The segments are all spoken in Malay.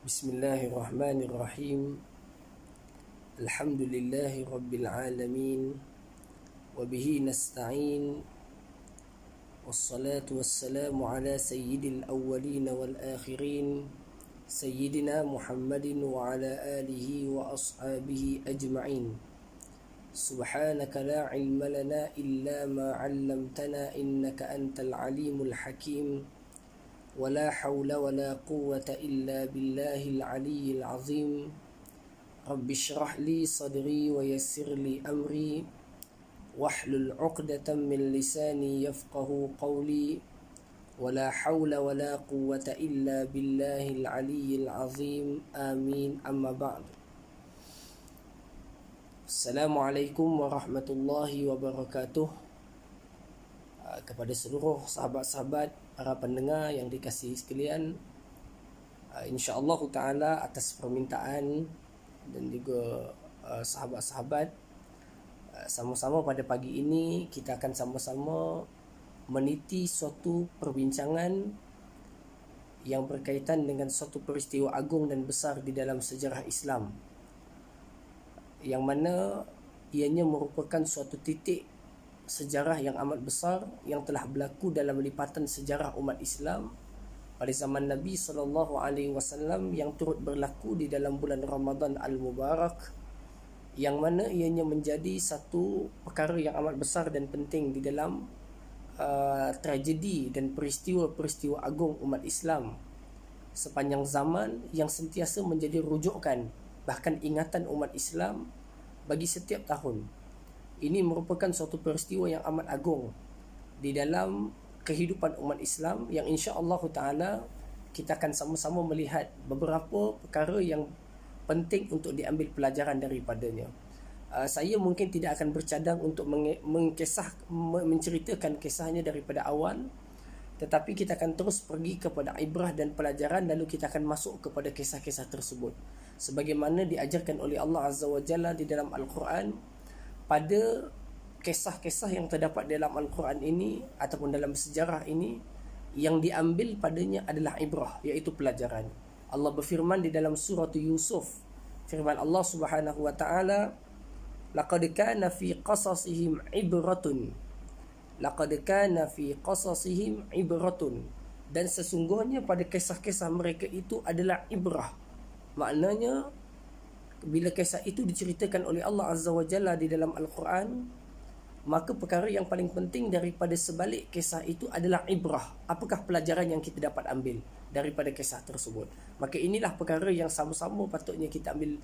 Bismillahirrahmanirrahim. Alhamdulillahi rabbil alamin. Wabihi nasta'in. Wassalatu wassalamu ala sayyidil awwalin wal akhirin, Sayyidina Muhammadin wa ala alihi wa ashabihi ajma'in. Subhanaka la ilma lana illa ma 'allamtana innaka antal alimul hakim. ولا حول ولا قوة إلا بالله العلي العظيم. رب اشرح لي صدري ويسر لي أمري واحلل عقدة من لساني يفقه قولي ولا حول ولا قوة إلا بالله العلي العظيم آمين. أما بعد. السلام عليكم ورحمة الله وبركاته. Kepada seluruh sahabat-sahabat, para pendengar yang dikasihi sekalian, insya-Allah taala atas permintaan dan juga sahabat-sahabat, sama-sama pada pagi ini kita akan sama-sama meniti suatu perbincangan yang berkaitan dengan suatu peristiwa agung dan besar di dalam sejarah Islam, yang mana ianya merupakan suatu titik sejarah yang amat besar yang telah berlaku dalam lipatan sejarah umat Islam pada zaman Nabi SAW, yang turut berlaku di dalam bulan Ramadan Al-Mubarak, yang mana ianya menjadi satu perkara yang amat besar dan penting di dalam tragedi dan peristiwa-peristiwa agung umat Islam sepanjang zaman, yang sentiasa menjadi rujukan bahkan ingatan umat Islam bagi setiap tahun. Ini merupakan suatu peristiwa yang amat agung di dalam kehidupan umat Islam, yang insya-Allah taala kita akan sama-sama melihat beberapa perkara yang penting untuk diambil pelajaran daripadanya. Saya mungkin tidak akan bercadang untuk menceritakan kisahnya daripada awal, tetapi kita akan terus pergi kepada ibrah dan pelajaran, lalu kita akan masuk kepada kisah-kisah tersebut sebagaimana diajarkan oleh Allah Azza wa Jalla di dalam Al-Quran. Pada kisah-kisah yang terdapat dalam Al-Quran ini ataupun dalam sejarah ini, yang diambil padanya adalah ibrah, iaitu pelajaran. Allah berfirman di dalam surah Yusuf, firman Allah Subhanahu wa taala, laqad kana fi qasasihim ibratun. Laqad kana fi qasasihim ibratun. Dan sesungguhnya pada kisah-kisah mereka itu adalah ibrah. Maknanya bila kisah itu diceritakan oleh Allah Azza wa Jalla di dalam Al-Quran, maka perkara yang paling penting daripada sebalik kisah itu adalah ibrah. Apakah pelajaran yang kita dapat ambil daripada kisah tersebut? Maka inilah perkara yang sama-sama patutnya kita ambil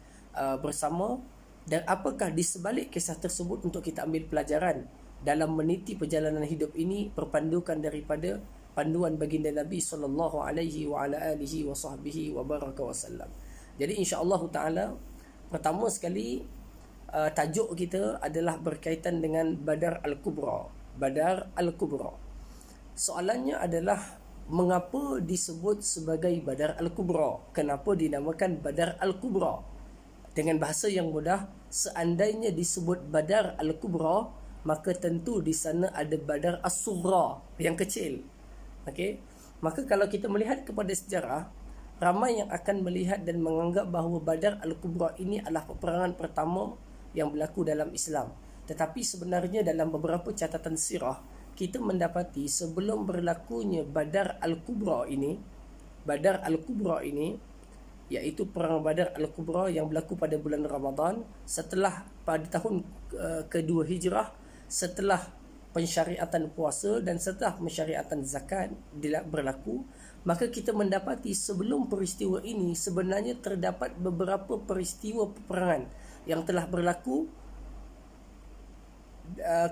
bersama. Dan apakah di sebalik kisah tersebut untuk kita ambil pelajaran dalam meniti perjalanan hidup ini, berpandukan daripada panduan baginda Nabi sallallahu alaihi wa ala alihi wa sahbihi wa baraka wasallam. Jadi insya-Allah taala, pertama sekali, tajuk kita adalah berkaitan dengan Badar Al-Kubra. Badar Al-Kubra. Soalannya adalah, mengapa disebut sebagai Badar Al-Kubra? Kenapa dinamakan Badar Al-Kubra? Dengan bahasa yang mudah, seandainya disebut Badar Al-Kubra, maka tentu di sana ada Badar As-Sughra, yang kecil. Okey? Maka kalau kita melihat kepada sejarah, ramai yang akan melihat dan menganggap bahawa Badar Al-Kubra ini adalah peperangan pertama yang berlaku dalam Islam. Tetapi sebenarnya dalam beberapa catatan sirah, kita mendapati sebelum berlakunya Badar Al-Kubra ini, iaitu perang Badar Al-Kubra yang berlaku pada bulan Ramadan, setelah pada tahun kedua Hijrah, setelah pensyariatan puasa dan setelah pensyariatan zakat berlaku, maka kita mendapati sebelum peristiwa ini sebenarnya terdapat beberapa peristiwa peperangan yang telah berlaku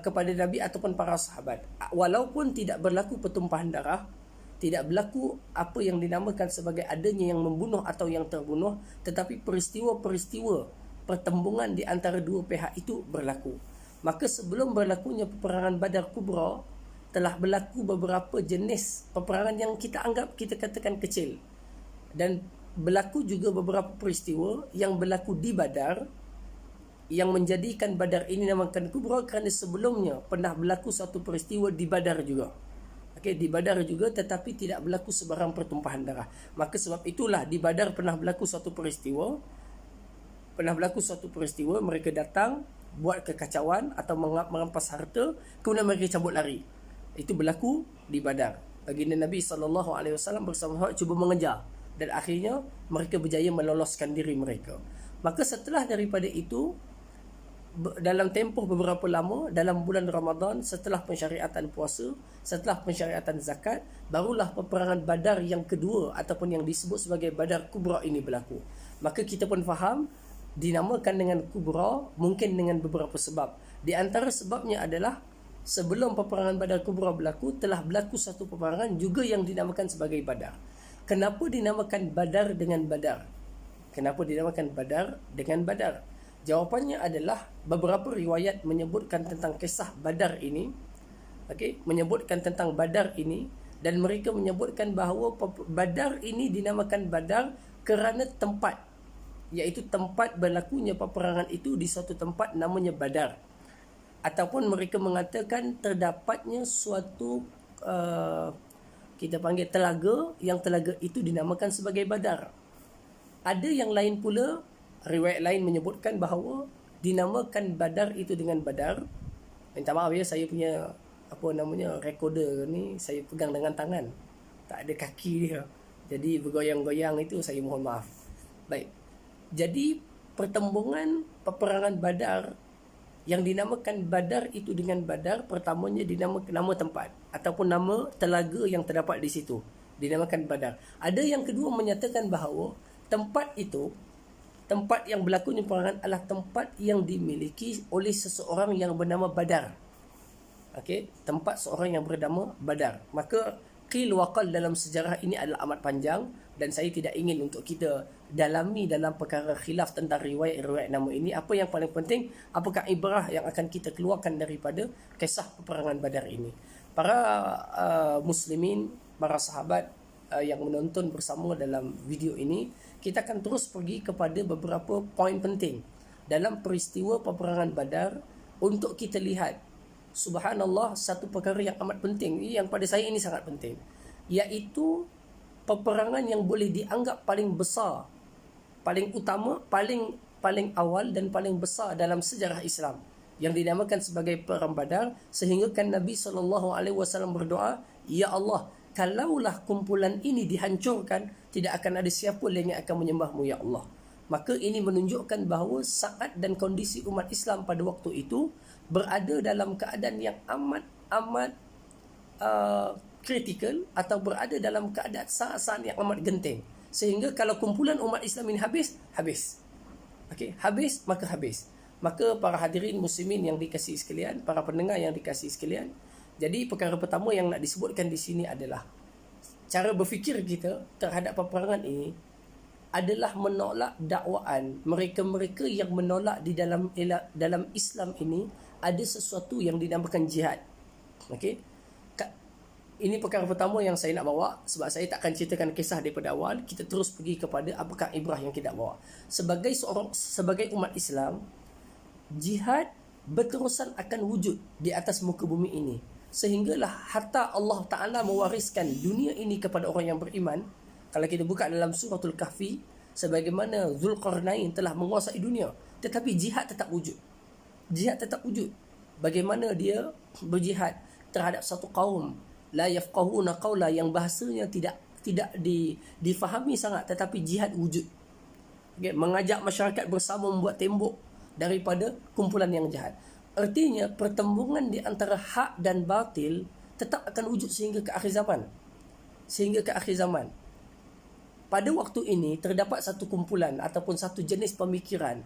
kepada Nabi ataupun para sahabat. Walaupun tidak berlaku pertumpahan darah, tidak berlaku apa yang dinamakan sebagai adanya yang membunuh atau yang terbunuh, tetapi peristiwa-peristiwa pertembungan di antara dua pihak itu berlaku. Maka sebelum berlakunya peperangan Badar Kubra, telah berlaku beberapa jenis peperangan yang kita katakan kecil, dan berlaku juga beberapa peristiwa yang berlaku di Badar, yang menjadikan Badar ini namakan Kubra kerana sebelumnya pernah berlaku satu peristiwa di Badar juga. Okey, di Badar juga, tetapi tidak berlaku sebarang pertumpahan darah. Maka sebab itulah di Badar pernah berlaku suatu peristiwa. Mereka datang buat kekacauan atau merampas harta, kemudian mereka cabut lari. Itu berlaku di Badar. Baginda Nabi SAW bersama sahabat cuba mengejar, dan akhirnya mereka berjaya meloloskan diri mereka. Maka setelah daripada itu, dalam tempoh beberapa lama, dalam bulan Ramadan, setelah pensyariatan puasa, setelah pensyariatan zakat, barulah peperangan Badar yang kedua ataupun yang disebut sebagai Badar Kubra ini berlaku. Maka kita pun faham dinamakan dengan Kubra mungkin dengan beberapa sebab. Di antara sebabnya adalah sebelum peperangan Badar Kubra berlaku, telah berlaku satu peperangan juga yang dinamakan sebagai Badar. Kenapa dinamakan Badar dengan Badar? Kenapa dinamakan Badar dengan Badar? Jawapannya adalah beberapa riwayat menyebutkan tentang kisah Badar ini. Okey, menyebutkan tentang Badar ini, dan mereka menyebutkan bahawa Badar ini dinamakan Badar kerana tempat, iaitu tempat berlakunya peperangan itu di suatu tempat namanya Badar. Ataupun mereka mengatakan terdapatnya suatu kita panggil telaga, yang telaga itu dinamakan sebagai Badar. Ada yang lain pula, riwayat lain menyebutkan bahawa dinamakan Badar itu dengan Badar. Minta maaf ya, saya punya recorder ni saya pegang dengan tangan, tak ada kaki dia, jadi bergoyang-goyang, itu saya mohon maaf. Baik, jadi pertembungan peperangan Badar yang dinamakan Badar itu dengan Badar, pertamanya dinamakan nama tempat ataupun nama telaga yang terdapat di situ, dinamakan Badar. Ada yang kedua menyatakan bahawa tempat itu, tempat yang berlakunya peperangan adalah tempat yang dimiliki oleh seseorang yang bernama Badar. Okey, tempat seorang yang bernama Badar. Maka qil wa qal dalam sejarah ini adalah amat panjang, dan saya tidak ingin untuk kita dalami dalam perkara khilaf tentang riwayat-riwayat nama ini. Apa yang paling penting, apakah ibrah yang akan kita keluarkan daripada kisah peperangan Badar ini? Para muslimin, para sahabat yang menonton bersama dalam video ini, kita akan terus pergi kepada beberapa poin penting dalam peristiwa peperangan Badar untuk kita lihat, subhanallah, satu perkara yang amat penting, yang pada saya ini sangat penting, iaitu peperangan yang boleh dianggap paling besar, paling utama, paling awal dan paling besar dalam sejarah Islam, yang dinamakan sebagai perang Badar. Sehingga kan Nabi SAW berdoa, ya Allah, kalaulah kumpulan ini dihancurkan, tidak akan ada siapa lagi yang akan menyembahmu ya Allah. Maka ini menunjukkan bahawa saat dan kondisi umat Islam pada waktu itu berada dalam keadaan yang amat kritikal, atau berada dalam keadaan saat-saat yang amat genting. Sehingga kalau kumpulan umat Islam ini habis. Okey, habis. Maka para hadirin muslimin yang dikasihi sekalian, para pendengar yang dikasihi sekalian, jadi perkara pertama yang nak disebutkan di sini adalah cara berfikir kita terhadap peperangan ini adalah menolak dakwaan mereka-mereka yang menolak di dalam Islam ini ada sesuatu yang dinamakan jihad. Okey, ini perkara pertama yang saya nak bawa, sebab saya tak akan ceritakan kisah daripada awal. Kita terus pergi kepada apakah ibrah yang kita bawa. Sebagai umat Islam, jihad berterusan akan wujud di atas muka bumi ini, sehinggalah hatta Allah Ta'ala mewariskan dunia ini kepada orang yang beriman. Kalau kita buka dalam suratul Kahfi, sebagaimana Zulqarnain telah menguasai dunia, tetapi jihad tetap wujud. Bagaimana dia berjihad terhadap satu kaum la yafqahuna qawla, yang bahasanya tidak difahami sangat, tetapi jihad wujud. Okay, mengajak masyarakat bersama membuat tembok daripada kumpulan yang jahat. Artinya pertembungan di antara hak dan batil tetap akan wujud sehingga ke akhir zaman. Pada waktu ini terdapat satu kumpulan ataupun satu jenis pemikiran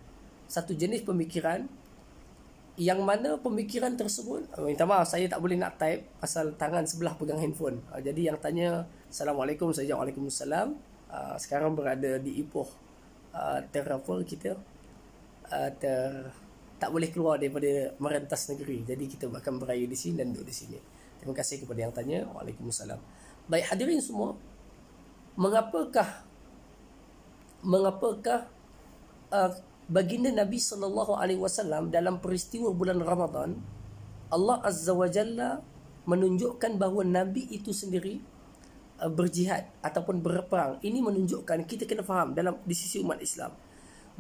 yang mana pemikiran tersebut, minta maaf saya tak boleh nak type pasal tangan sebelah pegang handphone. Jadi yang tanya Assalamualaikum, saya jawab Waalaikumsalam. Sekarang berada di Ipoh, tak boleh keluar daripada merentas negeri. Jadi kita akan beraya di sini dan duduk di sini. Terima kasih kepada yang tanya. Waalaikumsalam. Baik hadirin semua, mengapakah baginda Nabi SAW dalam peristiwa bulan Ramadan, Allah Azza wa Jalla menunjukkan bahawa Nabi itu sendiri berjihad ataupun berperang. Ini menunjukkan kita kena faham di sisi umat Islam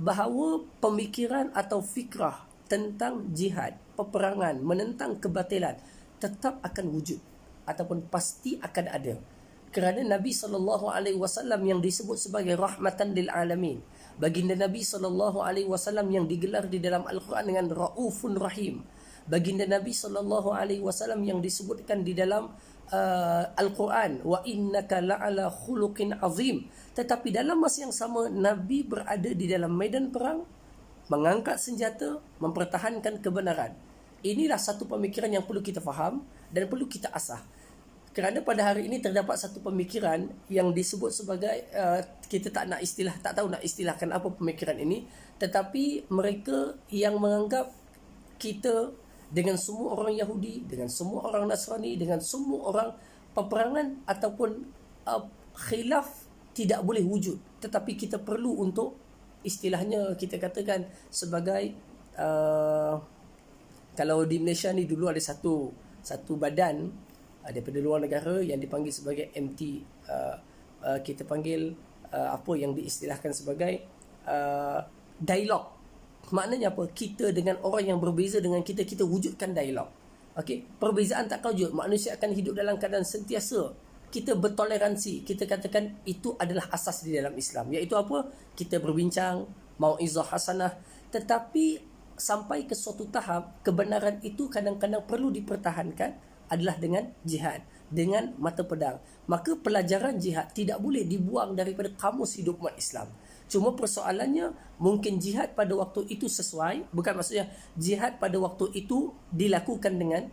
bahawa pemikiran atau fikrah tentang jihad, peperangan, menentang kebatilan tetap akan wujud ataupun pasti akan ada. Kerana Nabi SAW yang disebut sebagai rahmatan lil alamin, baginda Nabi SAW yang digelar di dalam Al-Quran dengan Raufun Rahim, baginda Nabi SAW yang disebutkan di dalam Al-Quran wa innaka la'ala khuluqin azim, tetapi dalam masa yang sama Nabi berada di dalam medan perang, mengangkat senjata, mempertahankan kebenaran. Inilah satu pemikiran yang perlu kita faham dan perlu kita asah. Kerana pada hari ini terdapat satu pemikiran yang disebut sebagai kita tak tahu nak istilahkan apa pemikiran ini, tetapi mereka yang menganggap kita dengan semua orang Yahudi, dengan semua orang Nasrani, dengan semua orang peperangan ataupun khilaf tidak boleh wujud, tetapi kita perlu untuk istilahnya kita katakan sebagai kalau di Malaysia ni dulu ada satu badan daripada luar negara yang dipanggil sebagai MT, kita panggil apa yang diistilahkan sebagai dialog. Maknanya apa? Kita dengan orang yang berbeza dengan kita wujudkan dialog. Okey, perbezaan tak wujud, manusia akan hidup dalam keadaan sentiasa kita bertoleransi. Kita katakan itu adalah asas di dalam Islam, iaitu apa? Kita berbincang, mauizah hasanah, tetapi sampai ke suatu tahap kebenaran itu kadang-kadang perlu dipertahankan adalah dengan jihad, dengan mata pedang. Maka pelajaran jihad tidak boleh dibuang daripada kamus hidup umat Islam. Cuma persoalannya mungkin jihad pada waktu itu sesuai, bukan maksudnya jihad pada waktu itu dilakukan dengan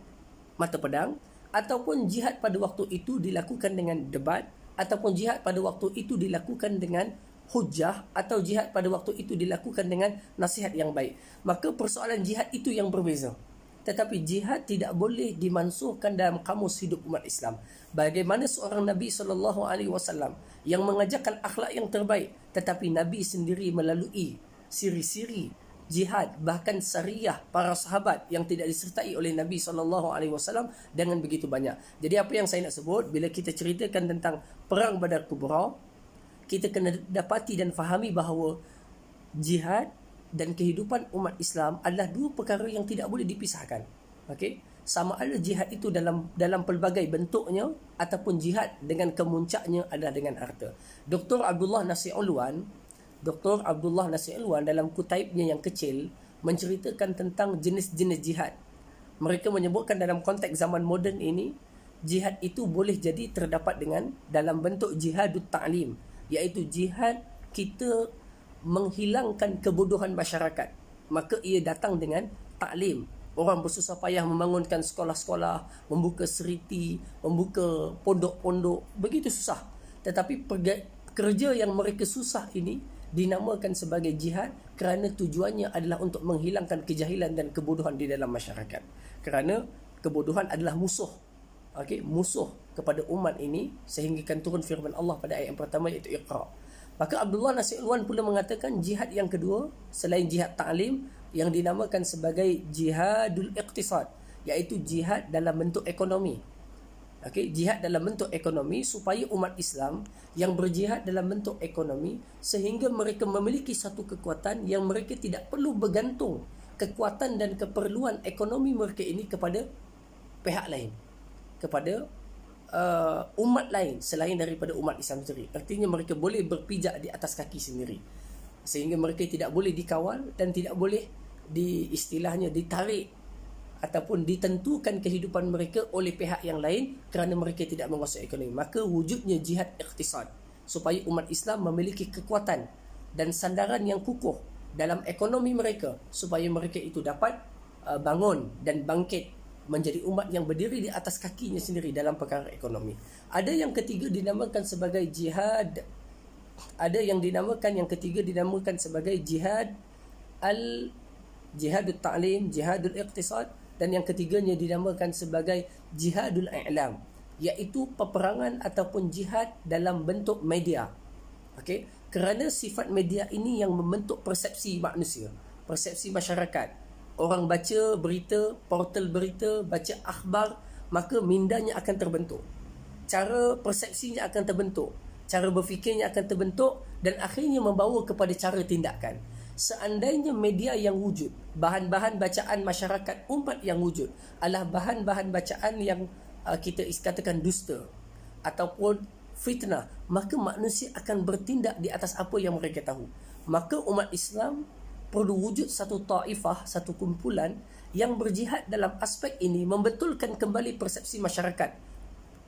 mata pedang, ataupun jihad pada waktu itu dilakukan dengan debat, ataupun jihad pada waktu itu dilakukan dengan hujah, atau jihad pada waktu itu dilakukan dengan nasihat yang baik. Maka persoalan jihad itu yang berbeza. Tetapi jihad tidak boleh dimansuhkan dalam kamus hidup umat Islam. Bagaimana seorang Nabi SAW yang mengajarkan akhlak yang terbaik, tetapi Nabi sendiri melalui siri-siri jihad, bahkan syariah para sahabat yang tidak disertai oleh Nabi SAW dengan begitu banyak. Jadi apa yang saya nak sebut, bila kita ceritakan tentang Perang Badar Kubra, kita kena dapati dan fahami bahawa jihad dan kehidupan umat Islam adalah dua perkara yang tidak boleh dipisahkan. Okey, sama ada jihad itu dalam pelbagai bentuknya ataupun jihad dengan kemuncaknya adalah dengan harta. Dr. Abdullah Nasir Ulwan dalam kutaibnya yang kecil menceritakan tentang jenis-jenis jihad. Mereka menyebutkan dalam konteks zaman moden ini, jihad itu boleh jadi terdapat dalam bentuk jihadut ta'lim, iaitu jihad kita menghilangkan kebodohan masyarakat. Maka ia datang dengan taklim. Orang bersusah payah membangunkan sekolah-sekolah, membuka seriti, membuka pondok-pondok, begitu susah. Tetapi kerja yang mereka susah ini dinamakan sebagai jihad kerana tujuannya adalah untuk menghilangkan kejahilan dan kebodohan di dalam masyarakat. Kerana kebodohan adalah musuh. Okey, musuh kepada umat ini, sehingga kan turun firman Allah pada ayat yang pertama, iaitu Iqra. Maka Abdullah Nasir Ulwan pula mengatakan jihad yang kedua selain jihad ta'lim yang dinamakan sebagai jihadul iqtisad, iaitu jihad dalam bentuk ekonomi. Okey, jihad dalam bentuk ekonomi supaya umat Islam yang berjihad dalam bentuk ekonomi sehingga mereka memiliki satu kekuatan yang mereka tidak perlu bergantung kekuatan dan keperluan ekonomi mereka ini kepada pihak lain, kepada umat lain selain daripada umat Islam sendiri. Artinya mereka boleh berpijak di atas kaki sendiri, sehingga mereka tidak boleh dikawal dan tidak boleh istilahnya ditarik ataupun ditentukan kehidupan mereka oleh pihak yang lain kerana mereka tidak menguasai ekonomi. Maka wujudnya jihad iqtisad supaya umat Islam memiliki kekuatan dan sandaran yang kukuh dalam ekonomi mereka supaya mereka itu dapat bangun dan bangkit menjadi umat yang berdiri di atas kakinya sendiri dalam perkara ekonomi. Ada yang ketiga dinamakan sebagai jihad. Ada yang dinamakan sebagai jihadul ta'lim, jihadul iqtisad, dan yang ketiganya dinamakan sebagai jihadul i'lam, iaitu peperangan ataupun jihad dalam bentuk media. Okey, kerana sifat media ini yang membentuk persepsi manusia, persepsi masyarakat. Orang baca berita, portal berita, baca akhbar, maka mindanya akan terbentuk, cara persepsinya akan terbentuk, cara berfikirnya akan terbentuk, dan akhirnya membawa kepada cara tindakan. Seandainya media yang wujud, bahan-bahan bacaan masyarakat umat yang wujud adalah bahan-bahan bacaan yang kita katakan dusta ataupun fitnah, maka manusia akan bertindak di atas apa yang mereka tahu. Maka umat Islam perlu wujud satu taifah, satu kumpulan yang berjihad dalam aspek ini, membetulkan kembali persepsi masyarakat.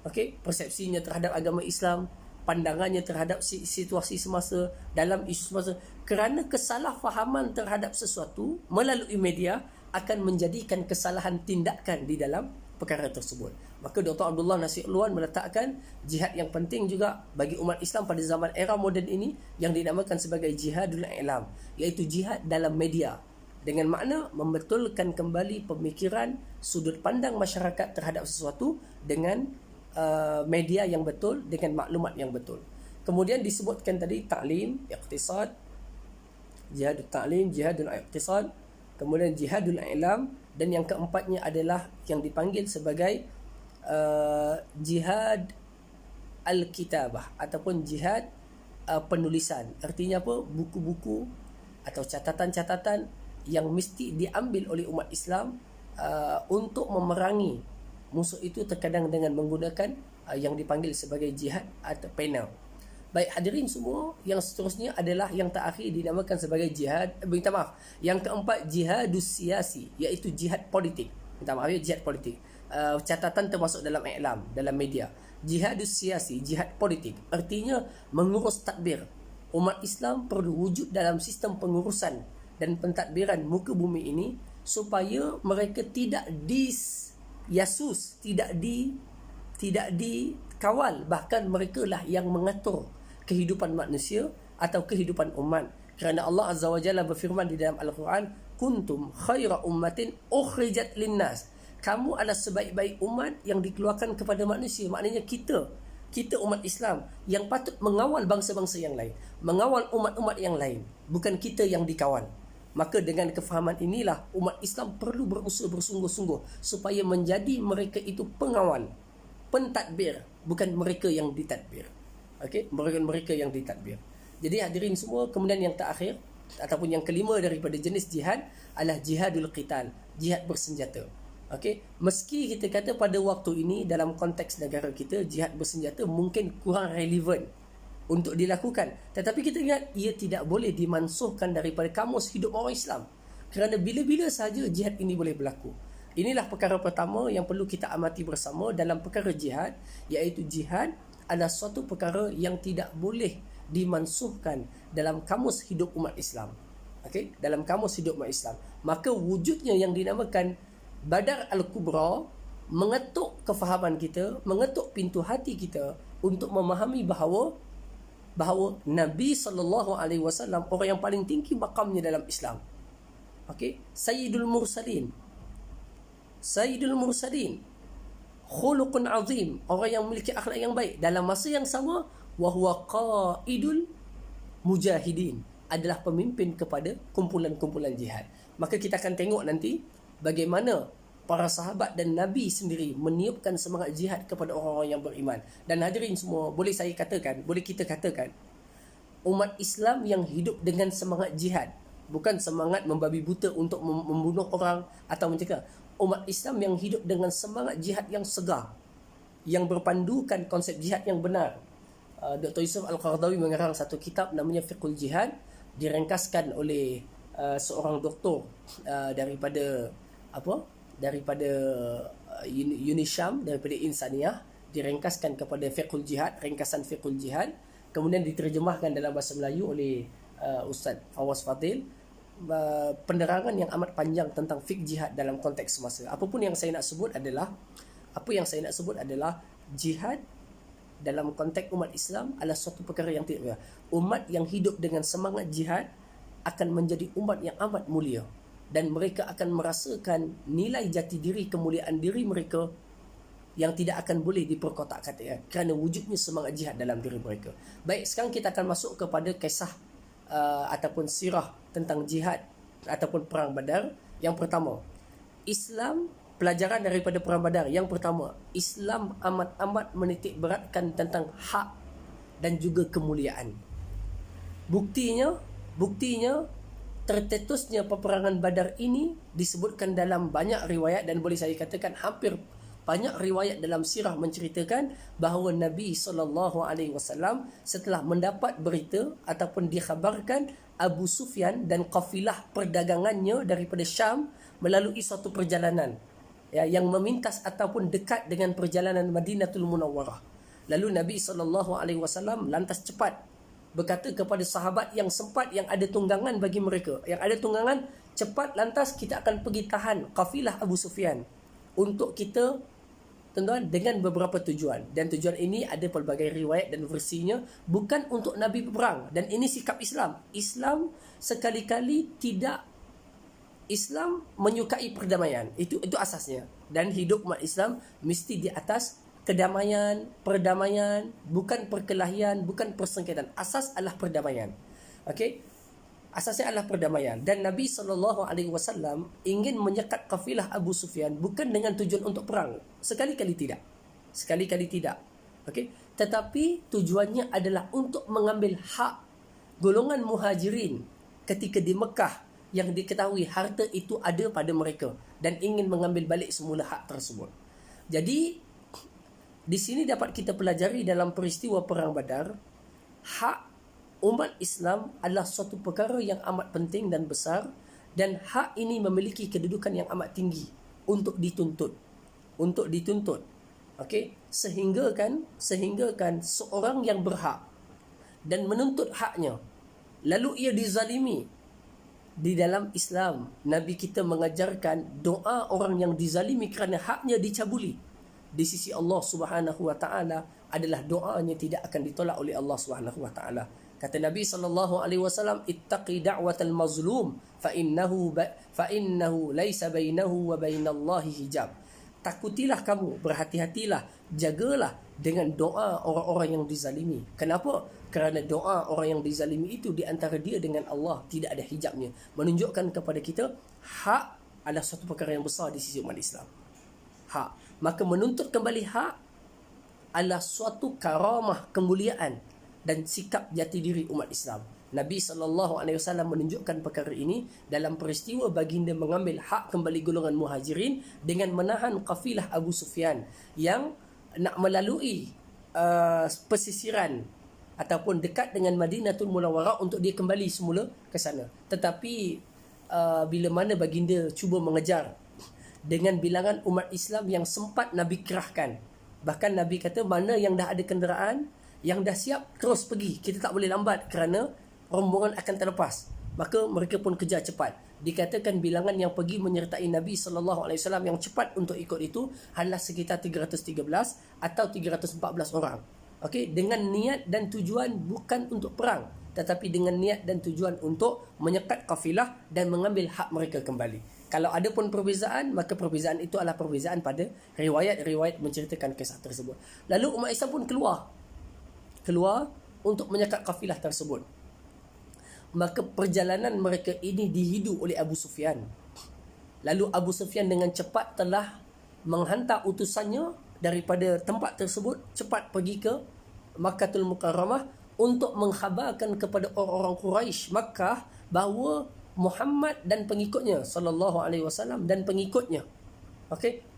Okey, persepsinya terhadap agama Islam, pandangannya terhadap situasi semasa, dalam isu semasa. Kerana kesalahfahaman terhadap sesuatu melalui media akan menjadikan kesalahan tindakan di dalam perkara tersebut. Maka Dr. Abdullah Nasir Luan meletakkan jihad yang penting juga bagi umat Islam pada zaman era moden ini yang dinamakan sebagai jihadul i'lam, iaitu jihad dalam media, dengan makna membetulkan kembali pemikiran, sudut pandang masyarakat terhadap sesuatu dengan media yang betul, dengan maklumat yang betul. Kemudian disebutkan tadi ta'lim, iqtisad, jihadul ta'lim, jihadul iqtisad, kemudian jihadul i'lam, dan yang keempatnya adalah yang dipanggil sebagai jihad al-kitabah ataupun jihad penulisan. Artinya apa? Buku-buku atau catatan-catatan yang mesti diambil oleh umat Islam untuk memerangi musuh itu, terkadang dengan menggunakan yang dipanggil sebagai jihad atau panel. Baik hadirin semua, yang seterusnya adalah yang terakhir dinamakan sebagai jihad, minta maaf, yang keempat jihadus siasi, iaitu jihad politik. Minta maaf ya, jihad politik. Catatan termasuk dalam i'lam, dalam media. Jihadus siasi, jihad politik, artinya mengurus tadbir. Umat Islam perlu wujud dalam sistem pengurusan dan pentadbiran muka bumi ini supaya mereka tidak diyasus, tidak dikawal, bahkan mereka lah yang mengatur kehidupan manusia atau kehidupan umat. Kerana Allah Azza wa Jalla berfirman di dalam Al-Quran, kuntum khaira ummatin ukhrijat linnas, kamu adalah sebaik-baik umat yang dikeluarkan kepada manusia. Maknanya kita umat Islam yang patut mengawal bangsa-bangsa yang lain, mengawal umat-umat yang lain, bukan kita yang dikawal. Maka dengan kefahaman inilah umat Islam perlu berusaha bersungguh-sungguh supaya menjadi mereka itu pengawal, pentadbir, bukan mereka yang ditadbir. Okey, mereka yang ditadbir. Jadi hadirin semua, kemudian yang terakhir ataupun yang kelima daripada jenis jihad adalah jihadul qital, jihad bersenjata. Okey, meski kita kata pada waktu ini dalam konteks negara kita jihad bersenjata mungkin kurang relevan untuk dilakukan, tetapi kita ingat ia tidak boleh dimansuhkan daripada kamus hidup orang Islam. Kerana bila-bila sahaja jihad ini boleh berlaku. Inilah perkara pertama yang perlu kita amati bersama dalam perkara jihad, iaitu jihad adalah suatu perkara yang tidak boleh dimansuhkan dalam kamus hidup umat Islam. Okey, dalam kamus hidup umat Islam. Maka wujudnya yang dinamakan Badar Al-Kubra mengetuk kefahaman kita, mengetuk pintu hati kita untuk memahami bahawa Nabi SAW orang yang paling tinggi makamnya dalam Islam. Okey, Sayyidul Mursalin, khuluqun azim, orang yang memiliki akhlak yang baik. Dalam masa yang sama, wa huwa qaidul mujahidin, adalah pemimpin kepada kumpulan-kumpulan jihad. Maka kita akan tengok nanti bagaimana para sahabat dan Nabi sendiri meniupkan semangat jihad kepada orang-orang yang beriman. Dan hadirin semua, boleh kita katakan umat Islam yang hidup dengan semangat jihad, bukan semangat membabi buta untuk membunuh orang atau mencegah. Umat Islam yang hidup dengan semangat jihad yang segar, yang berpandukan konsep jihad yang benar. Dr. Yusuf Al-Qaradawi mengarang satu kitab namanya Fiqhul Jihad, direngkaskan oleh seorang doktor daripada Unisham, daripada Insaniah, direngkaskan kepada Fiqhul Jihad, ringkasan Fiqhul Jihad, kemudian diterjemahkan dalam bahasa Melayu oleh Ustaz Fawaz Fadil. Penerangan yang amat panjang tentang fiqh jihad dalam konteks semasa. Apa yang saya nak sebut adalah jihad dalam konteks umat Islam adalah suatu perkara yang tidak. Umat yang hidup dengan semangat jihad akan menjadi umat yang amat mulia, dan mereka akan merasakan nilai jati diri, kemuliaan diri mereka yang tidak akan boleh diperkotak-katikkan kerana wujudnya semangat jihad dalam diri mereka. Baik, sekarang kita akan masuk kepada kisah ataupun sirah tentang jihad ataupun perang Badar. Yang pertama, Islam pelajaran daripada Perang Badar. Yang pertama, Islam amat-amat menitik beratkan tentang hak dan juga kemuliaan. Buktinya tercetusnya peperangan Badar ini disebutkan dalam banyak riwayat, dan boleh saya katakan hampir banyak riwayat dalam sirah menceritakan bahawa Nabi SAW setelah mendapat berita ataupun dikhabarkan Abu Sufyan dan kafilah perdagangannya daripada Syam melalui suatu perjalanan yang memintas ataupun dekat dengan perjalanan Madinatul Munawwarah. Lalu Nabi SAW lantas cepat berkata kepada sahabat yang sempat, yang ada tunggangan bagi mereka, yang ada tunggangan, cepat lantas kita akan pergi tahan kafilah Abu Sufyan untuk kita, tuan-tuan, dengan beberapa tujuan. Dan tujuan ini ada pelbagai riwayat dan versinya, bukan untuk Nabi berperang. Dan ini sikap Islam. Islam sekali-kali tidak, Islam menyukai perdamaian. Itu asasnya. Dan hidup umat Islam mesti di atas kedamaian, perdamaian, bukan perkelahian, bukan persengketaan. Asas adalah perdamaian. Okey? Asasnya adalah perdamaian. Dan Nabi SAW ingin menyekat kafilah Abu Sufyan bukan dengan tujuan untuk perang. Sekali-kali tidak. Sekali-kali tidak. Okey? Tetapi tujuannya adalah untuk mengambil hak golongan muhajirin ketika di Mekah yang diketahui harta itu ada pada mereka dan ingin mengambil balik semula hak tersebut. Jadi di sini dapat kita pelajari dalam peristiwa Perang Badar, hak umat Islam adalah suatu perkara yang amat penting dan besar, dan hak ini memiliki kedudukan yang amat tinggi untuk dituntut. Okey, sehingga kan seorang yang berhak dan menuntut haknya lalu ia dizalimi. Di dalam Islam, Nabi kita mengajarkan doa orang yang dizalimi kerana haknya dicabuli di sisi Allah Subhanahu wa taala adalah doanya tidak akan ditolak oleh Allah Subhanahu wa taala. Kata Nabi SAW, ittaqi da'watal mazlum fa innahu laisa bainahu wa bainallahi hijab. Takutilah kamu, berhati-hatilah, jagalah dengan doa orang-orang yang dizalimi. Kenapa? Kerana doa orang yang dizalimi itu di antara dia dengan Allah tidak ada hijabnya. Menunjukkan kepada kita hak adalah suatu perkara yang besar di sisi umat Islam. Hak. Maka menuntut kembali hak adalah suatu karamah, kemuliaan dan sikap jati diri umat Islam. Nabi SAW menunjukkan perkara ini dalam peristiwa baginda mengambil hak kembali golongan muhajirin dengan menahan kafilah Abu Sufyan yang nak melalui pesisiran ataupun dekat dengan Madinatul Munawwarah untuk dia kembali semula ke sana. Tetapi bila mana baginda cuba mengejar dengan bilangan umat Islam yang sempat Nabi kerahkan, bahkan Nabi kata mana yang dah ada kenderaan, yang dah siap, terus pergi, kita tak boleh lambat kerana rombongan akan terlepas. Maka mereka pun kejar cepat. Dikatakan bilangan yang pergi menyertai Nabi SAW yang cepat untuk ikut itu adalah sekitar 313 atau 314 orang. Okey, dengan niat dan tujuan bukan untuk perang, tetapi dengan niat dan tujuan untuk menyekat kafilah dan mengambil hak mereka kembali. Kalau ada pun perbezaan, maka perbezaan itu adalah perbezaan pada riwayat-riwayat menceritakan kisah tersebut. Lalu umat Islam pun keluar untuk menyekat kafilah tersebut. Maka perjalanan mereka ini dihidu oleh Abu Sufyan. Lalu Abu Sufyan dengan cepat telah menghantar utusannya daripada tempat tersebut cepat pergi ke Makkahul Mukarramah untuk mengkhabarkan kepada orang-orang Quraisy Makkah bahawa Muhammad dan pengikutnya SAW dan pengikutnya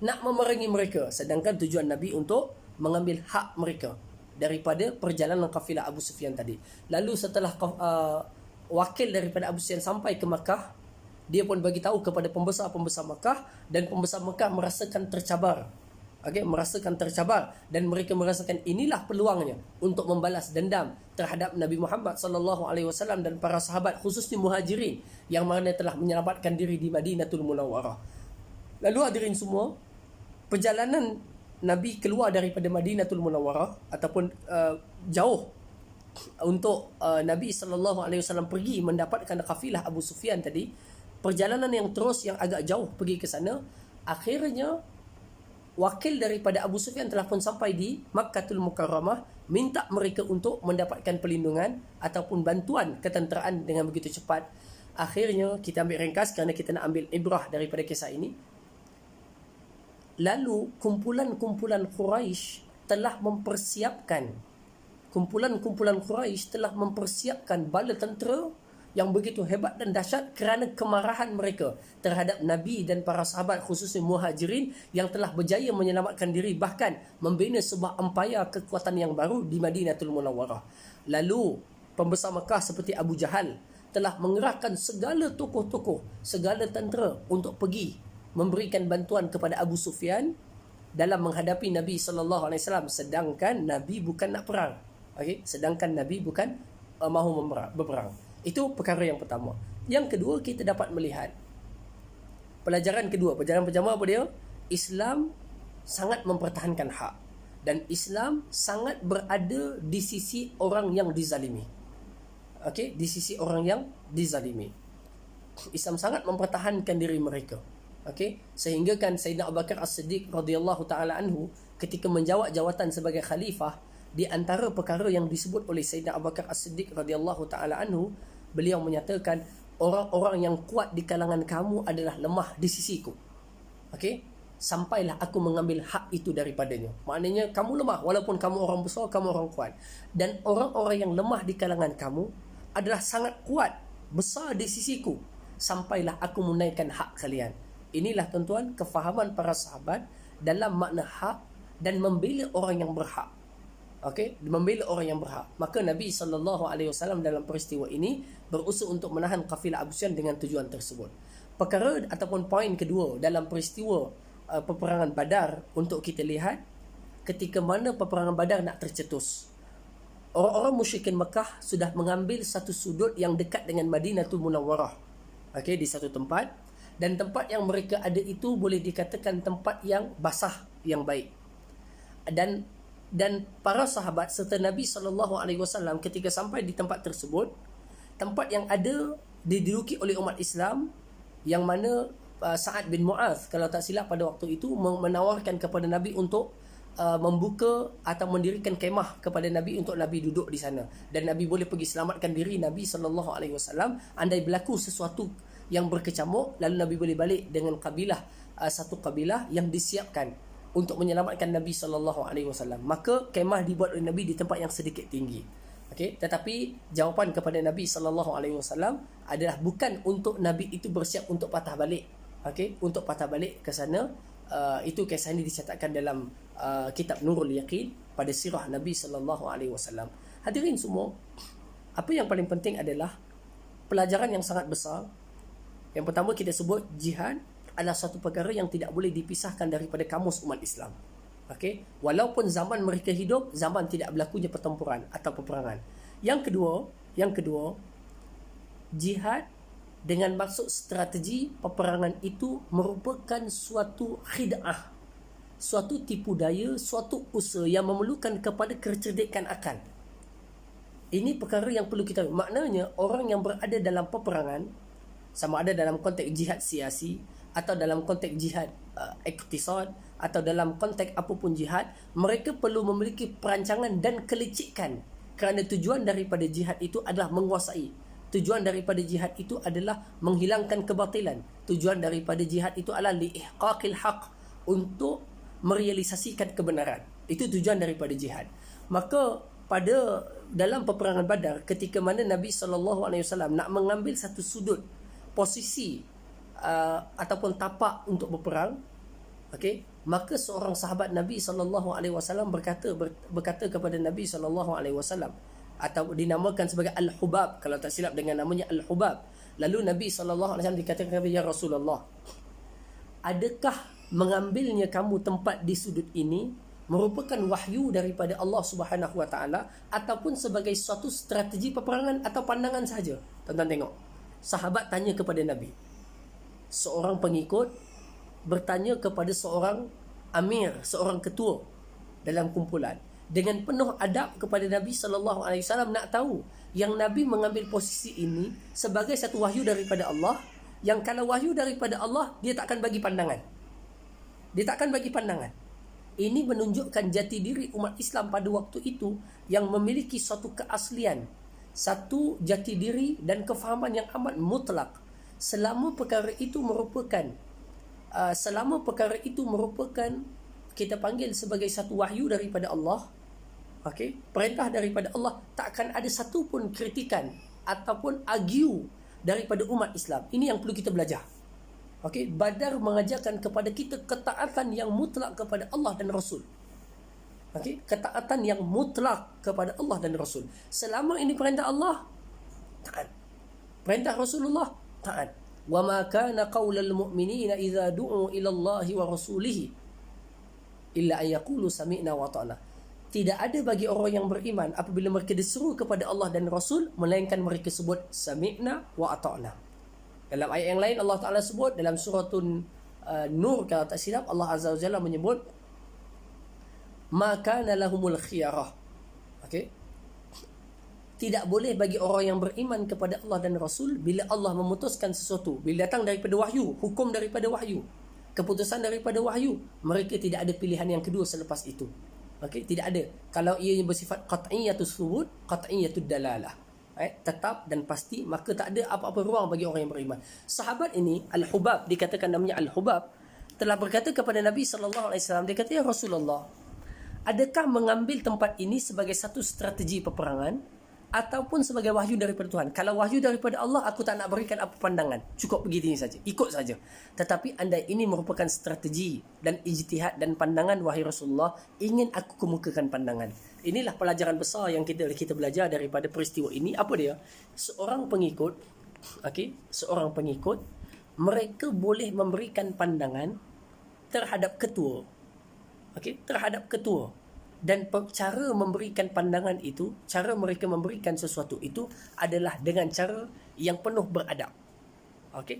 nak memerangi mereka, sedangkan tujuan Nabi untuk mengambil hak mereka daripada perjalanan kafilah Abu Sufyan tadi. Lalu setelah wakil daripada Abu Sufyan sampai ke Makkah, dia pun bagi tahu kepada pembesar-pembesar Makkah, dan pembesar Makkah merasakan tercabar. Merasakan tercabar dan mereka merasakan inilah peluangnya untuk membalas dendam terhadap Nabi Muhammad SAW dan para sahabat, khususnya Muhajirin yang mana telah menyelamatkan diri di Madinatul Munawwarah. Lalu hadirin semua, perjalanan Nabi keluar daripada Madinatul Munawwarah ataupun jauh untuk Nabi SAW pergi mendapatkan kafilah Abu Sufyan tadi, perjalanan yang terus yang agak jauh pergi ke sana, akhirnya wakil daripada Abu Sufyan telah pun sampai di Makkahul Mukarramah, minta mereka untuk mendapatkan perlindungan ataupun bantuan ketenteraan dengan begitu cepat. Akhirnya kita ambil ringkas kerana kita nak ambil ibrah daripada kisah ini. Lalu kumpulan-kumpulan Quraisy telah mempersiapkan bala tentera yang begitu hebat dan dahsyat kerana kemarahan mereka terhadap Nabi dan para sahabat, khususnya Muhajirin yang telah berjaya menyelamatkan diri, bahkan membina sebuah empayar kekuatan yang baru di Madinatul Munawwarah. Lalu pembesar Mekah seperti Abu Jahal telah mengerahkan segala tokoh-tokoh, segala tentera untuk pergi memberikan bantuan kepada Abu Sufyan dalam menghadapi Nabi SAW, sedangkan Nabi bukan nak perang. Okey, sedangkan Nabi bukan mahu berperang. Itu perkara yang pertama. Yang kedua, kita dapat melihat pelajaran pertama apa dia? Islam sangat mempertahankan hak, dan Islam sangat berada di sisi orang yang dizalimi. Okey, di sisi orang yang dizalimi. Islam sangat mempertahankan diri mereka. Okey, sehingga kan Sayyidina Abu Bakar As-Siddiq radhiyallahu taala anhu ketika menjawab jawatan sebagai khalifah, di antara perkara yang disebut oleh Sayyidina Abu Bakar As-Siddiq radhiyallahu taala anhu, beliau menyatakan orang-orang yang kuat di kalangan kamu adalah lemah di sisiku. Okey, sampailah aku mengambil hak itu daripadanya. Maknanya kamu lemah, walaupun kamu orang besar, kamu orang kuat. Dan orang-orang yang lemah di kalangan kamu adalah sangat kuat, besar di sisiku. Sampailah aku menaikkan hak kalian. Inilah tuan-tuan kefahaman para sahabat dalam makna hak dan membela orang yang berhak. Okey, membela orang yang berhak. Maka Nabi SAW dalam peristiwa ini berusaha untuk menahan kafilah Abu Sufyan dengan tujuan tersebut. Perkara ataupun poin kedua dalam peristiwa peperangan Badar untuk kita lihat, ketika mana peperangan Badar nak tercetus, orang-orang musyrikin Mekah sudah mengambil satu sudut yang dekat dengan Madinatul Munawwarah. Okey, di satu tempat, dan tempat yang mereka ada itu boleh dikatakan tempat yang basah, yang baik. Dan para sahabat serta Nabi SAW ketika sampai di tempat tersebut, tempat yang ada diduduki oleh umat Islam, yang mana Sa'ad bin Mu'adh kalau tak silap pada waktu itu menawarkan kepada Nabi untuk membuka atau mendirikan kemah kepada Nabi untuk Nabi duduk di sana, dan Nabi boleh pergi selamatkan diri Nabi SAW andai berlaku sesuatu yang berkecamuk, lalu Nabi boleh balik dengan satu kabilah yang disiapkan untuk menyelamatkan Nabi SAW. Maka kemah dibuat oleh Nabi di tempat yang sedikit tinggi. Okey, tetapi jawapan kepada Nabi SAW adalah bukan untuk Nabi itu bersiap untuk patah balik. Okey, untuk patah balik ke sana. Itu kisah ini dicatatkan dalam kitab Nurul Yaqin pada sirah Nabi SAW. Hadirin semua, apa yang paling penting adalah pelajaran yang sangat besar. Yang pertama, kita sebut jihad adalah satu perkara yang tidak boleh dipisahkan daripada kamus umat Islam. Okey, walaupun zaman mereka hidup, zaman tidak berlakunya pertempuran atau peperangan. Yang kedua, jihad dengan maksud strategi peperangan itu merupakan suatu khid'ah, suatu tipu daya, suatu usaha yang memerlukan kepada kecerdikan akal. Ini perkara yang perlu kita tahu. Maknanya orang yang berada dalam peperangan, sama ada dalam konteks jihad siasi atau dalam konteks jihad iktisad atau dalam konteks apapun jihad, mereka perlu memiliki perancangan dan kelicikan, kerana tujuan daripada jihad itu adalah menguasai. Tujuan daripada jihad itu adalah menghilangkan kebatilan. Tujuan daripada jihad itu adalah liihqaqil haq, untuk merealisasikan kebenaran. Itu tujuan daripada jihad. Maka dalam peperangan Badar, ketika mana Nabi SAW nak mengambil satu sudut posisi ataupun tapak untuk berperang, okey, maka seorang sahabat Nabi SAW berkata kepada Nabi SAW, atau dinamakan sebagai Al-Hubab kalau tak silap dengan namanya Al-Hubab. Lalu Nabi SAW dikatakan kepada, ya Rasulullah, adakah mengambilnya kamu tempat di sudut ini merupakan wahyu daripada Allah Subhanahu Wa Taala ataupun sebagai suatu strategi peperangan atau pandangan sahaja? Tuan-tuan tengok, sahabat tanya kepada Nabi. Seorang pengikut bertanya kepada seorang amir, seorang ketua dalam kumpulan, dengan penuh adab kepada Nabi SAW, nak tahu yang Nabi mengambil posisi ini sebagai satu wahyu daripada Allah, yang kalau wahyu daripada Allah, dia tak akan bagi pandangan. Dia tak akan bagi pandangan. Ini menunjukkan jati diri umat Islam pada waktu itu yang memiliki suatu keaslian, satu jati diri dan kefahaman yang amat mutlak. Selama perkara itu merupakan selama perkara itu merupakan kita panggil sebagai satu wahyu daripada Allah, okey, perintah daripada Allah, tak akan ada satu pun kritikan ataupun argue daripada umat Islam. Ini yang perlu kita belajar. Okey, Badar mengajarkan kepada kita ketaatan yang mutlak kepada Allah dan Rasul. Okey, ketaatan yang mutlak kepada Allah dan Rasul. Selama ini perintah Allah, taat. Perintah Rasulullah, taat. Wa ma kana qaulal mu'minina idza du'u ila Allah wa rasulihi illa ay yaqulu sami'na wa ata'na. Tidak ada bagi orang yang beriman apabila mereka diseru kepada Allah dan Rasul melainkan mereka sebut sami'na wa ata'na. Dalam ayat yang lain Allah Taala sebut dalam suratun Nur, kalau tak silap, Allah Azza wa Jalla menyebut ma kana lahumul khiyarah. Okey. Tidak boleh bagi orang yang beriman kepada Allah dan Rasul bila Allah memutuskan sesuatu, bila datang daripada wahyu, hukum daripada wahyu, keputusan daripada wahyu, mereka tidak ada pilihan yang kedua selepas itu. Okey, tidak ada. Kalau ia bersifat qat'iyatus subut, qat'iyatud dalalah, tetap dan pasti, maka tak ada apa-apa ruang bagi orang yang beriman. Sahabat ini, Al-Hubab, dikatakan namanya Al-Hubab, telah berkata kepada Nabi SAW, dia kata, ya Rasulullah, adakah mengambil tempat ini sebagai satu strategi peperangan ataupun sebagai wahyu daripada Tuhan? Kalau wahyu daripada Allah, aku tak nak berikan apa pandangan, cukup begini saja, ikut saja. Tetapi andai ini merupakan strategi dan ijtihad dan pandangan wahai Rasulullah, ingin aku kemukakan pandangan. Inilah pelajaran besar yang kita belajar daripada peristiwa ini. Apa dia? Seorang pengikut, seorang pengikut, mereka boleh memberikan pandangan terhadap ketua, terhadap ketua. Dan cara memberikan pandangan itu, cara mereka memberikan sesuatu itu adalah dengan cara yang penuh beradab.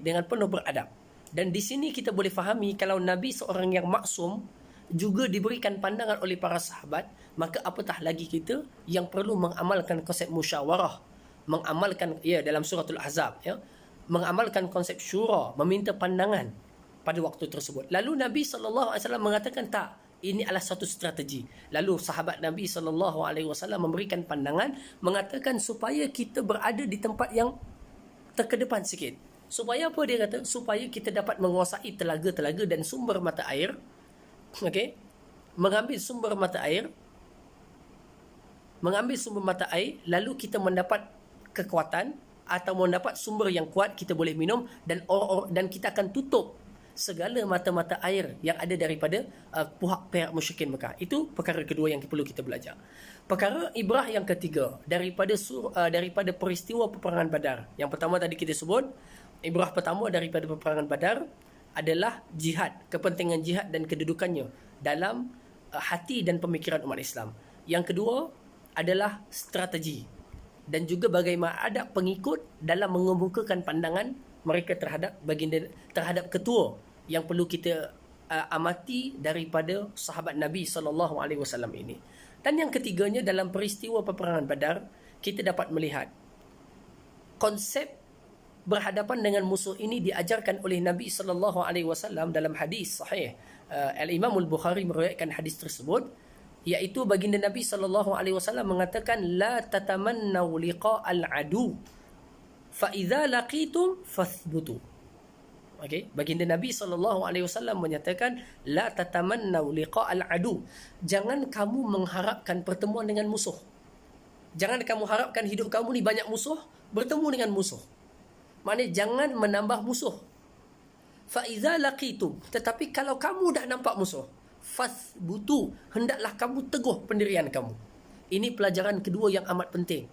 Dengan penuh beradab. Dan di sini kita boleh fahami, kalau Nabi seorang yang maksum juga diberikan pandangan oleh para sahabat, maka apatah lagi kita yang perlu mengamalkan konsep musyawarah, mengamalkan dalam suratul Ahzab, mengamalkan konsep syura, meminta pandangan pada waktu tersebut. Lalu Nabi SAW mengatakan tak, ini adalah satu strategi. Lalu sahabat Nabi SAW memberikan pandangan, mengatakan supaya kita berada di tempat yang terkedepan sikit. Supaya apa dia kata? Supaya kita dapat menguasai telaga-telaga dan sumber mata air. Mengambil sumber mata air, lalu kita mendapat kekuatan atau mendapat sumber yang kuat, kita boleh minum, dan kita akan tutup segala mata-mata air yang ada daripada pihak musyrikin Mekah. Itu perkara kedua yang perlu kita belajar. Perkara ibrah yang ketiga daripada peristiwa peperangan Badar. Yang pertama tadi kita sebut, ibrah pertama daripada peperangan Badar adalah jihad, kepentingan jihad dan kedudukannya dalam hati dan pemikiran umat Islam. Yang kedua adalah strategi dan juga bagaimana adab pengikut dalam mengemukakan pandangan mereka terhadap ketua yang perlu kita amati daripada sahabat Nabi SAW ini. Dan yang ketiganya, dalam peristiwa peperangan Badar, kita dapat melihat konsep berhadapan dengan musuh ini diajarkan oleh Nabi SAW dalam hadis sahih. Al-Imam Al-Bukhari meriwayatkan hadis tersebut, iaitu baginda Nabi SAW mengatakan, la tatamannaw liqa'al adu fa idza laqitum fathbutu. Baginda Nabi SAW menyatakan, la tatamannaw liqa'al adu, jangan kamu mengharapkan pertemuan dengan musuh. Jangan kamu harapkan hidup kamu ni banyak musuh, bertemu dengan musuh. Maknanya jangan menambah musuh. Fa idza laqitum, tetapi kalau kamu dah nampak musuh, fathbutu, hendaklah kamu teguh pendirian kamu. Ini pelajaran kedua yang amat penting.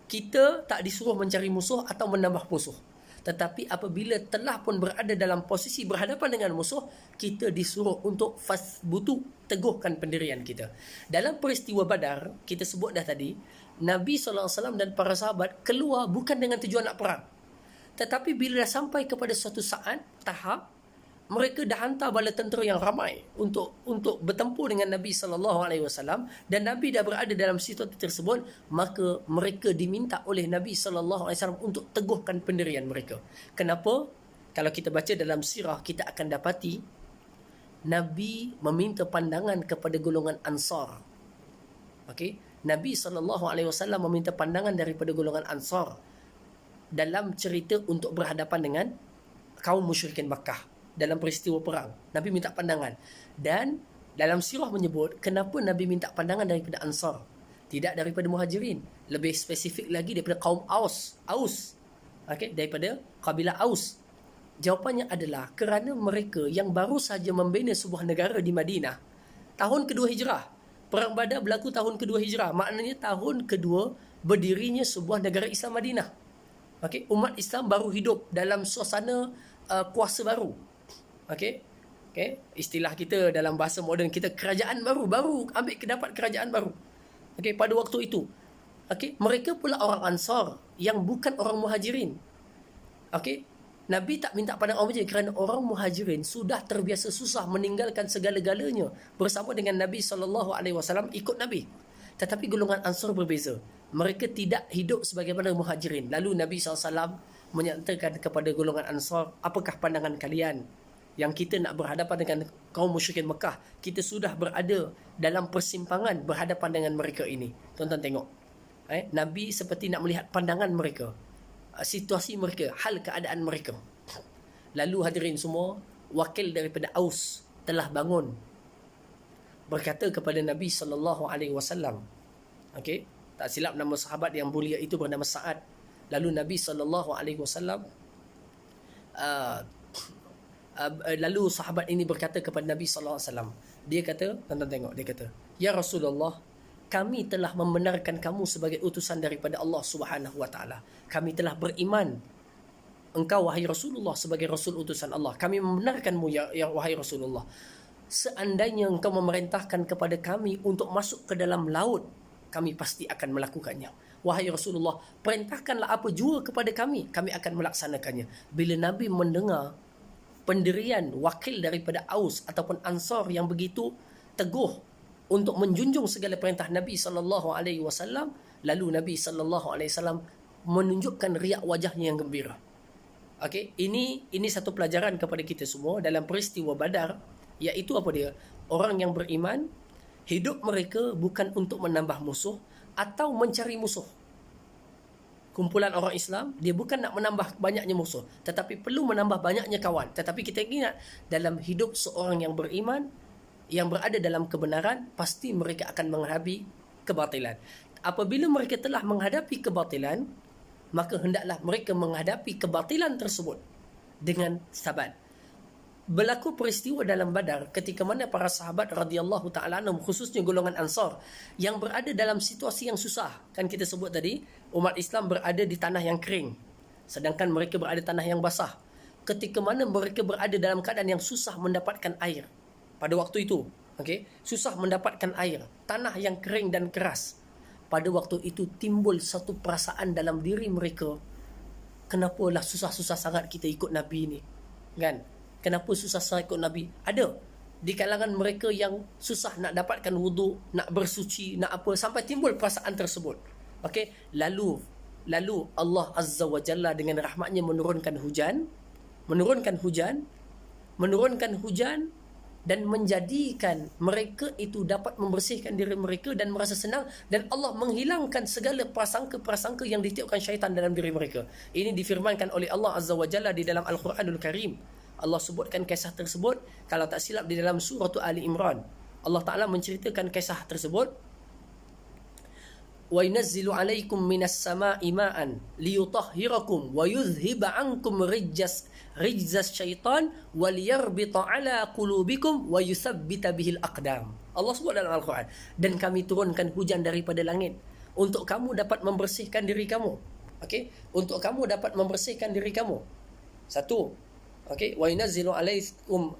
Kita tak disuruh mencari musuh atau menambah musuh. Tetapi apabila telah pun berada dalam posisi berhadapan dengan musuh, kita disuruh untuk fasbutu, teguhkan pendirian kita. Dalam peristiwa Badar, kita sebut dah tadi, Nabi SAW dan para sahabat keluar bukan dengan tujuan nak perang. Tetapi bila dah sampai kepada suatu saat, tahap, mereka dah hantar bala tentera yang ramai untuk bertempur dengan Nabi SAW, dan Nabi dah berada dalam situasi tersebut, maka mereka diminta oleh Nabi SAW untuk teguhkan pendirian mereka. Kenapa? Kalau kita baca dalam sirah, kita akan dapati Nabi meminta pandangan kepada golongan Ansar. Nabi SAW meminta pandangan daripada golongan Ansar dalam cerita untuk berhadapan dengan kaum musyrikin Makkah. dalam peristiwa perang. Nabi minta pandangan. Dan dalam sirah menyebut kenapa Nabi minta pandangan daripada Ansar, tidak daripada Muhajirin. Lebih spesifik lagi daripada kaum Aus. Okey, daripada kabilah Aus. Jawapannya adalah kerana mereka yang baru saja membina sebuah negara di Madinah tahun kedua Hijrah. Perang Badar berlaku tahun kedua Hijrah. Maknanya tahun kedua berdirinya sebuah negara Islam Madinah. Okey, umat Islam baru hidup dalam suasana kuasa baru. Okey. Istilah kita dalam bahasa moden kita kerajaan baru ambil dapat kerajaan baru. Okey, pada waktu itu. Okey, mereka pula orang Ansar yang bukan orang Muhajirin. Okey, Nabi tak minta pandangan orang Muhajirin kerana orang Muhajirin sudah terbiasa susah meninggalkan segala-galanya bersama dengan Nabi SAW ikut Nabi. Tetapi golongan Ansar berbeza. Mereka tidak hidup sebagaimana Muhajirin. Lalu Nabi SAW menyatakan kepada golongan Ansar, apakah pandangan kalian? Yang kita nak berhadapan dengan kaum musyrikin Mekah, kita sudah berada dalam persimpangan berhadapan dengan mereka ini. Tuan-tuan tengok. Nabi seperti nak melihat pandangan mereka, situasi mereka, hal keadaan mereka. Lalu hadirin semua, wakil daripada Aus telah bangun berkata kepada Nabi SAW. Okey, tak silap nama sahabat yang mulia itu bernama Sa'ad. Lalu Nabi SAW lalu sahabat ini berkata kepada Nabi SAW. Dia kata, tonton tengok, dia kata, "Ya Rasulullah, kami telah membenarkan kamu sebagai utusan daripada Allah Subhanahu wa taala. Kami telah beriman engkau wahai Rasulullah sebagai rasul utusan Allah. Kami membenarkanmu ya wahai Rasulullah. Seandainya engkau memerintahkan kepada kami untuk masuk ke dalam laut, kami pasti akan melakukannya. Wahai Rasulullah, perintahkanlah apa jua kepada kami akan melaksanakannya." Bila Nabi mendengar pendirian wakil daripada Aus ataupun Ansar yang begitu teguh untuk menjunjung segala perintah Nabi SAW, lalu Nabi SAW menunjukkan riak wajahnya yang gembira. Okey, ini satu pelajaran kepada kita semua dalam peristiwa Badar, iaitu apa dia? Orang yang beriman, hidup mereka bukan untuk menambah musuh atau mencari musuh. Kumpulan orang Islam, dia bukan nak menambah banyaknya musuh, tetapi perlu menambah banyaknya kawan. Tetapi kita ingat, dalam hidup seorang yang beriman, yang berada dalam kebenaran, pasti mereka akan menghadapi kebatilan. Apabila mereka telah menghadapi kebatilan, maka hendaklah mereka menghadapi kebatilan tersebut dengan sabar. Berlaku peristiwa dalam Badar ketika mana para sahabat radhiyallahu ta'ala anhum, khususnya golongan Ansar yang berada dalam situasi yang susah. Kan kita sebut tadi, umat Islam berada di tanah yang kering, sedangkan mereka berada di tanah yang basah. Ketika mana mereka berada dalam keadaan yang susah mendapatkan air pada waktu itu, okey, susah mendapatkan air, tanah yang kering dan keras. Pada waktu itu timbul satu perasaan dalam diri mereka, kenapalah susah-susah sangat kita ikut Nabi ni, kan? Kenapa susah sangat ikut Nabi? Ada di kalangan mereka yang susah nak dapatkan wudu, nak bersuci, nak apa, sampai timbul perasaan tersebut. Okey, lalu Allah Azza wa Jalla dengan rahmatnya menurunkan hujan dan menjadikan mereka itu dapat membersihkan diri mereka dan merasa senang, dan Allah menghilangkan segala prasangka-prasangka yang ditiupkan syaitan dalam diri mereka. Ini difirmankan oleh Allah Azza wa Jalla di dalam Al-Quranul Karim. Allah sebutkan kisah tersebut, kalau tak silap di dalam surah Ali Imran. Allah Ta'ala menceritakan kisah tersebut. Wa yunazzilu alaikum minas sama'i ma'an liyutahhirakum wa yudhhiba ankum rijzas syaitan wa liyarbita ala qulubikum wa yuthabbita bihil aqdam. Allah sebut dalam Al-Quran, dan kami turunkan hujan daripada langit untuk kamu dapat membersihkan diri kamu. Okey, untuk kamu dapat membersihkan diri kamu. Satu. Okey, wa yunazzilu alaikum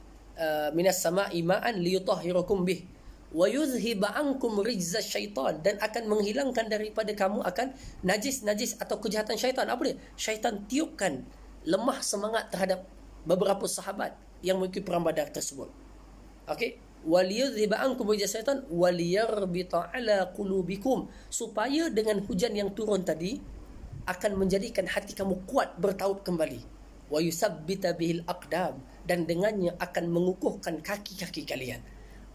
minas sama'i ma'an liyutahhirakum bih wa yuzhiba ankum rijzas syaitan, dan akan menghilangkan daripada kamu akan najis atau kejahatan syaitan. Apa dia? Syaitan tiupkan lemah semangat terhadap beberapa sahabat yang mengikuti perang Badar tersebut. Okey, wa liyuzhiba ankum rijzas syaitan wa liyarbita ala qulubikum, supaya dengan hujan yang turun tadi akan menjadikan hati kamu kuat bertaut kembali. Wa yusabbita bihil aqdam, dan dengannya akan mengukuhkan kaki-kaki kalian.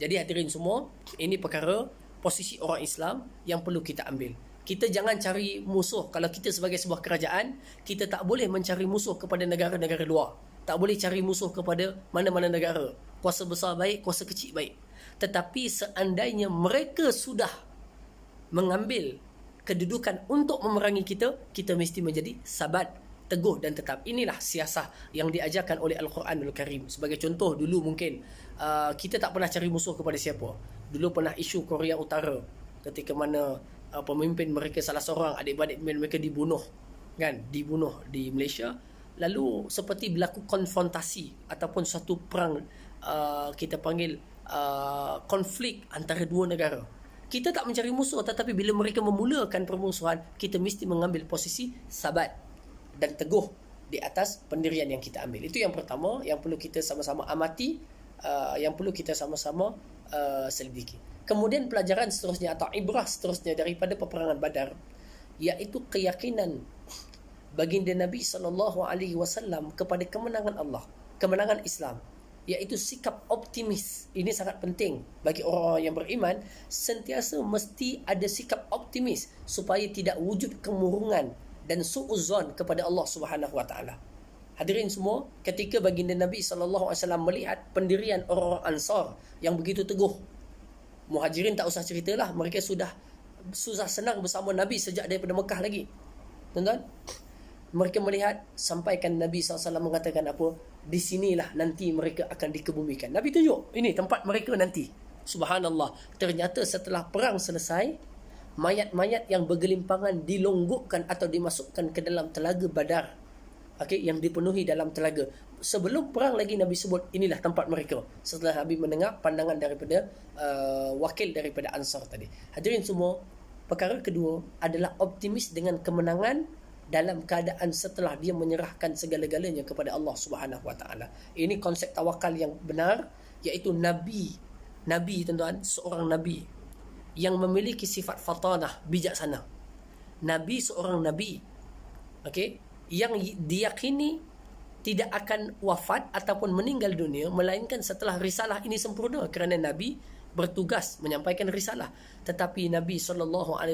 Jadi hadirin semua, ini perkara posisi orang Islam yang perlu kita ambil. Kita jangan cari musuh. Kalau kita sebagai sebuah kerajaan, kita tak boleh mencari musuh kepada negara-negara luar. Tak boleh cari musuh kepada mana-mana negara. Kuasa besar baik, kuasa kecil baik. Tetapi seandainya mereka sudah mengambil kedudukan untuk memerangi kita, kita mesti menjadi sabat, teguh dan tetap. Inilah siasah yang diajarkan oleh Al-Quranul Karim. Sebagai contoh, dulu mungkin kita tak pernah cari musuh kepada siapa. Dulu pernah isu Korea Utara, ketika mana pemimpin mereka, salah seorang adik-beradik mereka dibunuh, kan, dibunuh di Malaysia. Lalu seperti berlaku konfrontasi ataupun suatu perang, kita panggil konflik antara dua negara. Kita tak mencari musuh, tetapi bila mereka memulakan permusuhan, kita mesti mengambil posisi sabat dan teguh di atas pendirian yang kita ambil. Itu yang pertama yang perlu kita sama-sama amati, yang perlu kita sama-sama selidiki. Kemudian pelajaran seterusnya atau ibrah seterusnya daripada peperangan Badar, iaitu keyakinan baginda Nabi SAW kepada kemenangan Allah, kemenangan Islam, iaitu sikap optimis. Ini sangat penting bagi orang-orang yang beriman. Sentiasa mesti ada sikap optimis supaya tidak wujud kemurungan dan su'uzon kepada Allah Subhanahu Wa Taala. Hadirin semua, ketika baginda Nabi SAW melihat pendirian orang-orang Ansar yang begitu teguh, Muhajirin tak usah ceritalah, mereka sudah susah senang bersama Nabi sejak daripada Mekah lagi. Tuan-tuan, mereka melihat sampaikan Nabi SAW mengatakan apa? Di sinilah nanti mereka akan dikebumikan. Nabi tunjuk, ini tempat mereka nanti. Subhanallah. Ternyata setelah perang selesai, mayat-mayat yang bergelimpangan dilonggokkan atau dimasukkan ke dalam telaga Badar. Okey, yang dipenuhi dalam telaga. Sebelum perang lagi Nabi sebut inilah tempat mereka. Setelah Nabi mendengar pandangan daripada wakil daripada Ansar tadi. Hadirin semua, perkara kedua adalah optimis dengan kemenangan dalam keadaan setelah dia menyerahkan segala-galanya kepada Allah Subhanahu Wa Taala. Ini konsep tawakal yang benar, iaitu Nabi, tuan-tuan, seorang Nabi yang memiliki sifat fatanah, bijaksana. Nabi seorang Nabi, okey, yang diyakini tidak akan wafat ataupun meninggal dunia melainkan setelah risalah ini sempurna, kerana Nabi bertugas menyampaikan risalah. Tetapi Nabi SAW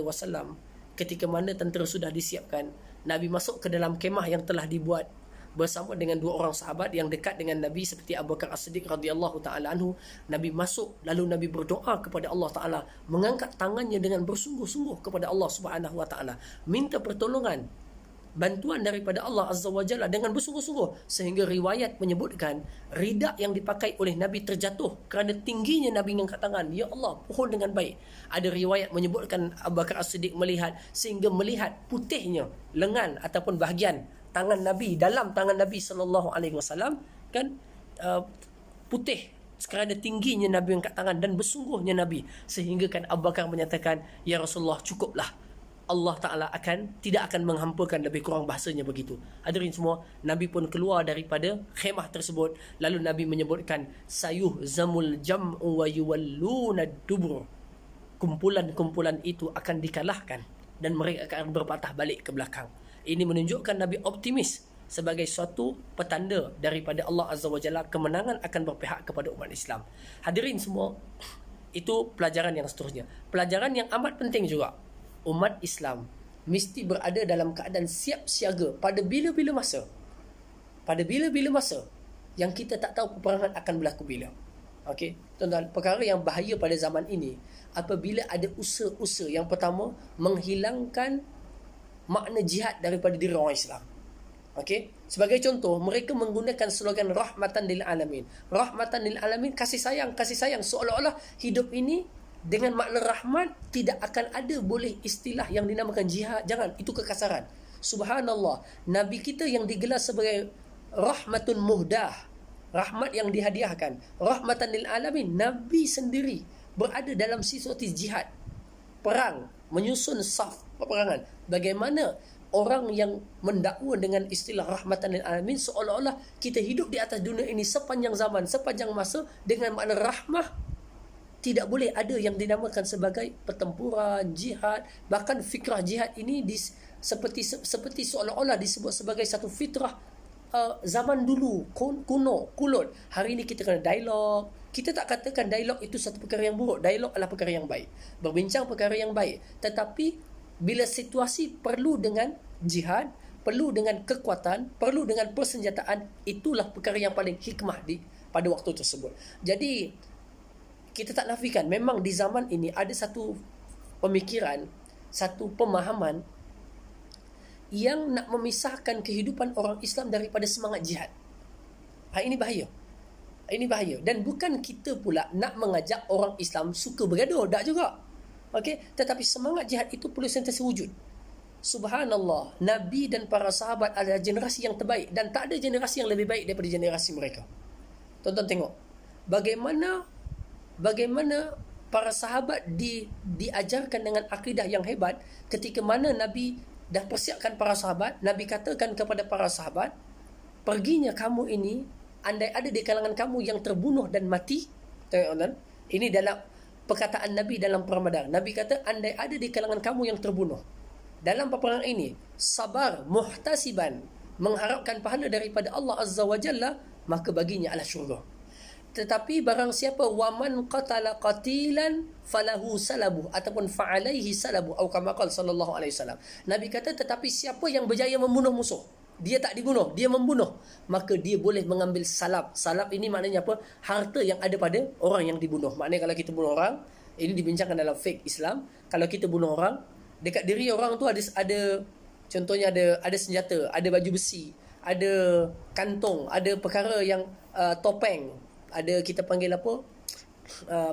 ketika mana tentera sudah disiapkan, Nabi masuk ke dalam kemah yang telah dibuat bersama dengan dua orang sahabat yang dekat dengan Nabi seperti Abu Bakar As-Siddiq radhiyallahu taala anhu. Nabi masuk, lalu Nabi berdoa kepada Allah Taala, mengangkat tangannya dengan bersungguh-sungguh kepada Allah Subhanahu Wa Taala, minta pertolongan, bantuan daripada Allah Azza wa Jalla dengan bersungguh-sungguh, sehingga riwayat menyebutkan rida yang dipakai oleh Nabi terjatuh kerana tingginya Nabi mengangkat tangan. Ya Allah, pohon dengan baik. Ada riwayat menyebutkan Abu Bakar As-Siddiq melihat, sehingga melihat putihnya lengan ataupun bahagian tangan Nabi, dalam tangan Nabi SAW, kan, putih kerana tingginya Nabi mengangkat tangan dan bersungguhnya Nabi, sehingga kan Abu Bakar menyatakan, ya Rasulullah, cukuplah, Allah Ta'ala tidak akan menghampakan, lebih kurang bahasanya begitu. Hadirin semua, Nabi pun keluar daripada khemah tersebut. Lalu Nabi menyebutkan, sayuh zamul jam'u wa yuwalluna dubur. Kumpulan-kumpulan itu akan dikalahkan dan mereka akan berpatah balik ke belakang. Ini menunjukkan Nabi optimis sebagai suatu petanda daripada Allah Azza wa Jalla, kemenangan akan berpihak kepada umat Islam. Hadirin semua, itu pelajaran yang seterusnya. Pelajaran yang amat penting juga, umat Islam mesti berada dalam keadaan siap siaga pada bila-bila masa. Pada bila-bila masa yang kita tak tahu peperangan akan berlaku bila. Okey, tuan-tuan, perkara yang bahaya pada zaman ini apabila ada usaha-usaha yang pertama menghilangkan makna jihad daripada diri orang Islam. Okey, sebagai contoh, mereka menggunakan slogan rahmatan lil alamin. Rahmatan lil alamin, kasih sayang, seolah-olah hidup ini dengan makna rahmat tidak akan ada boleh istilah yang dinamakan jihad. Jangan, itu kekasaran. Subhanallah, Nabi kita yang digelar sebagai rahmatun muhdah, rahmat yang dihadiahkan, rahmatan lil alamin, Nabi sendiri berada dalam situasi jihad, perang, menyusun saf peperangan. Bagaimana orang yang mendakwa dengan istilah rahmatan lil alamin, seolah-olah kita hidup di atas dunia ini sepanjang zaman, sepanjang masa dengan makna rahmah. Tidak boleh ada yang dinamakan sebagai pertempuran, jihad. Bahkan fikrah jihad ini seperti seolah-olah disebut sebagai satu fitrah zaman dulu, kuno, kulun. Hari ini kita kena dialog. Kita tak katakan dialog itu satu perkara yang buruk. Dialog adalah perkara yang baik. Berbincang perkara yang baik. Tetapi bila situasi perlu dengan jihad, perlu dengan kekuatan, perlu dengan persenjataan, itulah perkara yang paling hikmah pada waktu tersebut. Jadi kita tak nafikan memang di zaman ini ada satu pemikiran, satu pemahaman yang nak memisahkan kehidupan orang Islam daripada semangat jihad. Ini bahaya. Ini bahaya. Dan bukan kita pula nak mengajak orang Islam suka bergaduh, tak juga. Okey, tetapi semangat jihad itu perlu sentiasa wujud. Subhanallah, Nabi dan para sahabat adalah generasi yang terbaik dan tak ada generasi yang lebih baik daripada generasi mereka. Tonton tengok bagaimana para sahabat diajarkan dengan akidah yang hebat. Ketika mana Nabi dah persiapkan para sahabat, Nabi katakan kepada para sahabat, perginya kamu ini, andai ada di kalangan kamu yang terbunuh dan mati. Tengok, ini dalam perkataan Nabi dalam perang Badar. Nabi kata, andai ada di kalangan kamu yang terbunuh dalam peperangan ini, sabar muhtasiban, mengharapkan pahala daripada Allah Azza wa Jalla, maka baginya adalah syurga. Tetapi barang siapa waman qatala qatilan falahu salabu, ataupun fa'alaihi salabu, atau kama qala sallallahu alaihi wasallam. Nabi kata, tetapi siapa yang berjaya membunuh musuh, dia tak dibunuh, dia membunuh, maka dia boleh mengambil salab. Salab ini maknanya apa? Harta yang ada pada orang yang dibunuh. Maknanya kalau kita bunuh orang, ini dibincangkan dalam fiqh Islam, kalau kita bunuh orang, dekat diri orang tu ada contohnya ada senjata, ada baju besi, ada kantong, ada perkara yang topeng, ada kita panggil apa,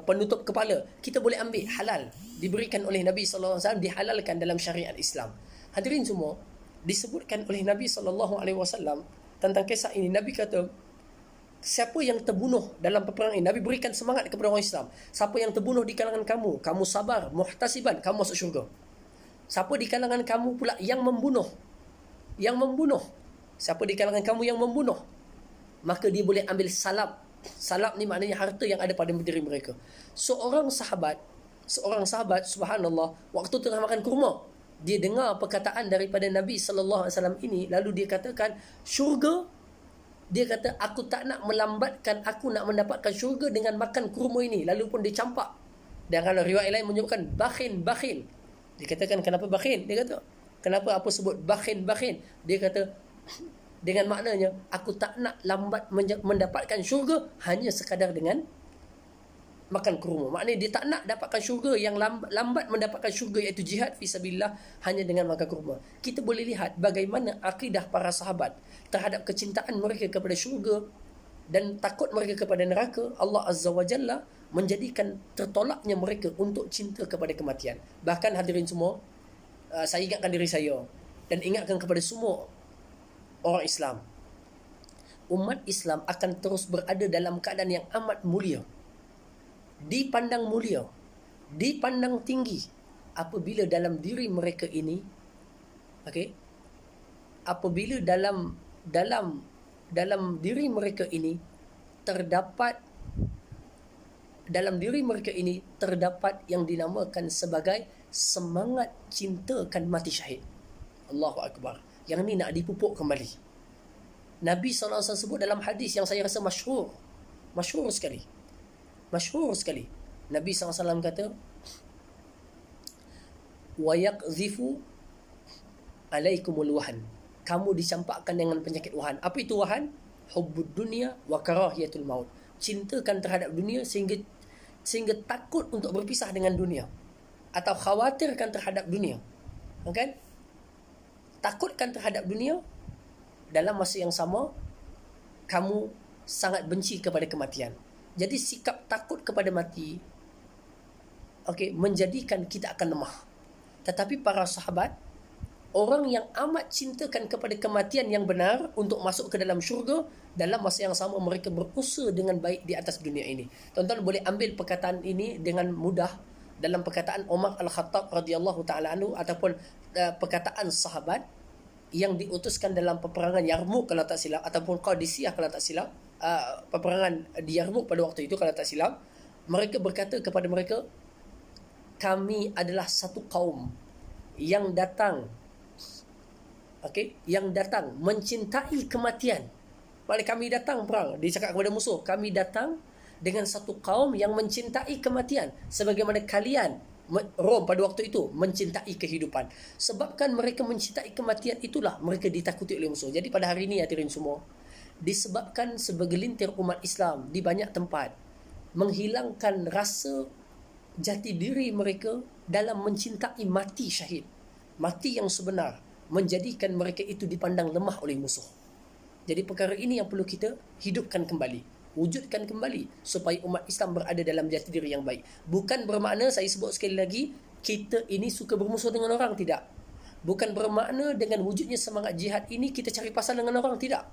penutup kepala, kita boleh ambil halal, diberikan oleh Nabi sallallahu alaihi wasallam, dihalalkan dalam syariat Islam. Hadirin semua, disebutkan oleh Nabi sallallahu alaihi wasallam tentang kisah ini. Nabi kata, siapa yang terbunuh dalam peperangan ini, Nabi berikan semangat kepada orang Islam, siapa yang terbunuh di kalangan kamu, kamu sabar muhtasiban, kamu masuk syurga. Siapa di kalangan kamu pula yang membunuh, siapa di kalangan kamu yang membunuh, maka dia boleh ambil salab. Salab ni maknanya harta yang ada pada diri mereka. Seorang sahabat, subhanallah, waktu tengah makan kurma, dia dengar perkataan daripada Nabi sallallahu alaihi wasallam ini, lalu dia katakan, syurga, dia kata, aku tak nak melambatkan, aku nak mendapatkan syurga dengan makan kurma ini. Lalu pun dia campak. Dan kalau riwayat lain menyebutkan bakhin. Dia katakan, kenapa bakhin? Dia kata, kenapa apa sebut bakhin? Dia kata, dengan maknanya, aku tak nak lambat mendapatkan syurga hanya sekadar dengan makan kurma. Maknanya dia tak nak dapatkan syurga yang lambat mendapatkan syurga, iaitu jihad fisabilillah, hanya dengan makan kurma. Kita boleh lihat bagaimana akidah para sahabat terhadap kecintaan mereka kepada syurga dan takut mereka kepada neraka. Allah Azza wa Jalla menjadikan tertolaknya mereka untuk cinta kepada kematian. Bahkan hadirin semua, saya ingatkan diri saya dan ingatkan kepada semua orang Islam, umat Islam akan terus berada dalam keadaan yang amat mulia, dipandang mulia, dipandang tinggi, apabila dalam diri mereka ini, apabila dalam diri mereka ini terdapat yang dinamakan sebagai semangat cintakan mati syahid. Allahu Akbar. Yang ni nak dipupuk kembali. Nabi SAW sebut dalam hadis yang saya rasa masyhur sekali. Nabi SAW kata, wa yaqzifu alaikumul wahan, kamu dicampakkan dengan penyakit wahan. Apa itu wahan? Hubbud dunya wa karahiyatul maut. Cintakan terhadap dunia sehingga takut untuk berpisah dengan dunia, atau khawatirkan terhadap dunia. Okay? Takutkan terhadap dunia, dalam masa yang sama kamu sangat benci kepada kematian. Jadi sikap takut kepada mati menjadikan kita akan lemah. Tetapi para sahabat, orang yang amat cintakan kepada kematian yang benar untuk masuk ke dalam syurga, dalam masa yang sama mereka berusaha dengan baik di atas dunia ini. Tuan-tuan boleh ambil perkataan ini dengan mudah dalam perkataan Umar Al-Khattab radhiyallahu taala anhu, ataupun perkataan sahabat yang diutuskan dalam peperangan Yarmouk kalau tak silap, ataupun Qadisiyah kalau tak silap, peperangan di Yarmouk pada waktu itu kalau tak silap. Mereka berkata kepada mereka, kami adalah satu kaum yang datang mencintai kematian. Maknanya kami datang perang, dia cakap kepada musuh, kami datang dengan satu kaum yang mencintai kematian sebagaimana kalian Rom pada waktu itu mencintai kehidupan. Sebabkan mereka mencintai kematian, itulah mereka ditakuti oleh musuh. Jadi pada hari ini hadirin semua, disebabkan segelintir umat Islam di banyak tempat menghilangkan rasa jati diri mereka dalam mencintai mati syahid, mati yang sebenar, menjadikan mereka itu dipandang lemah oleh musuh. Jadi perkara ini yang perlu kita hidupkan kembali, wujudkan kembali supaya umat Islam berada dalam jati diri yang baik. Bukan bermakna, saya sebut sekali lagi, kita ini suka bermusuh dengan orang, tidak. Bukan bermakna dengan wujudnya semangat jihad ini kita cari pasal dengan orang, tidak.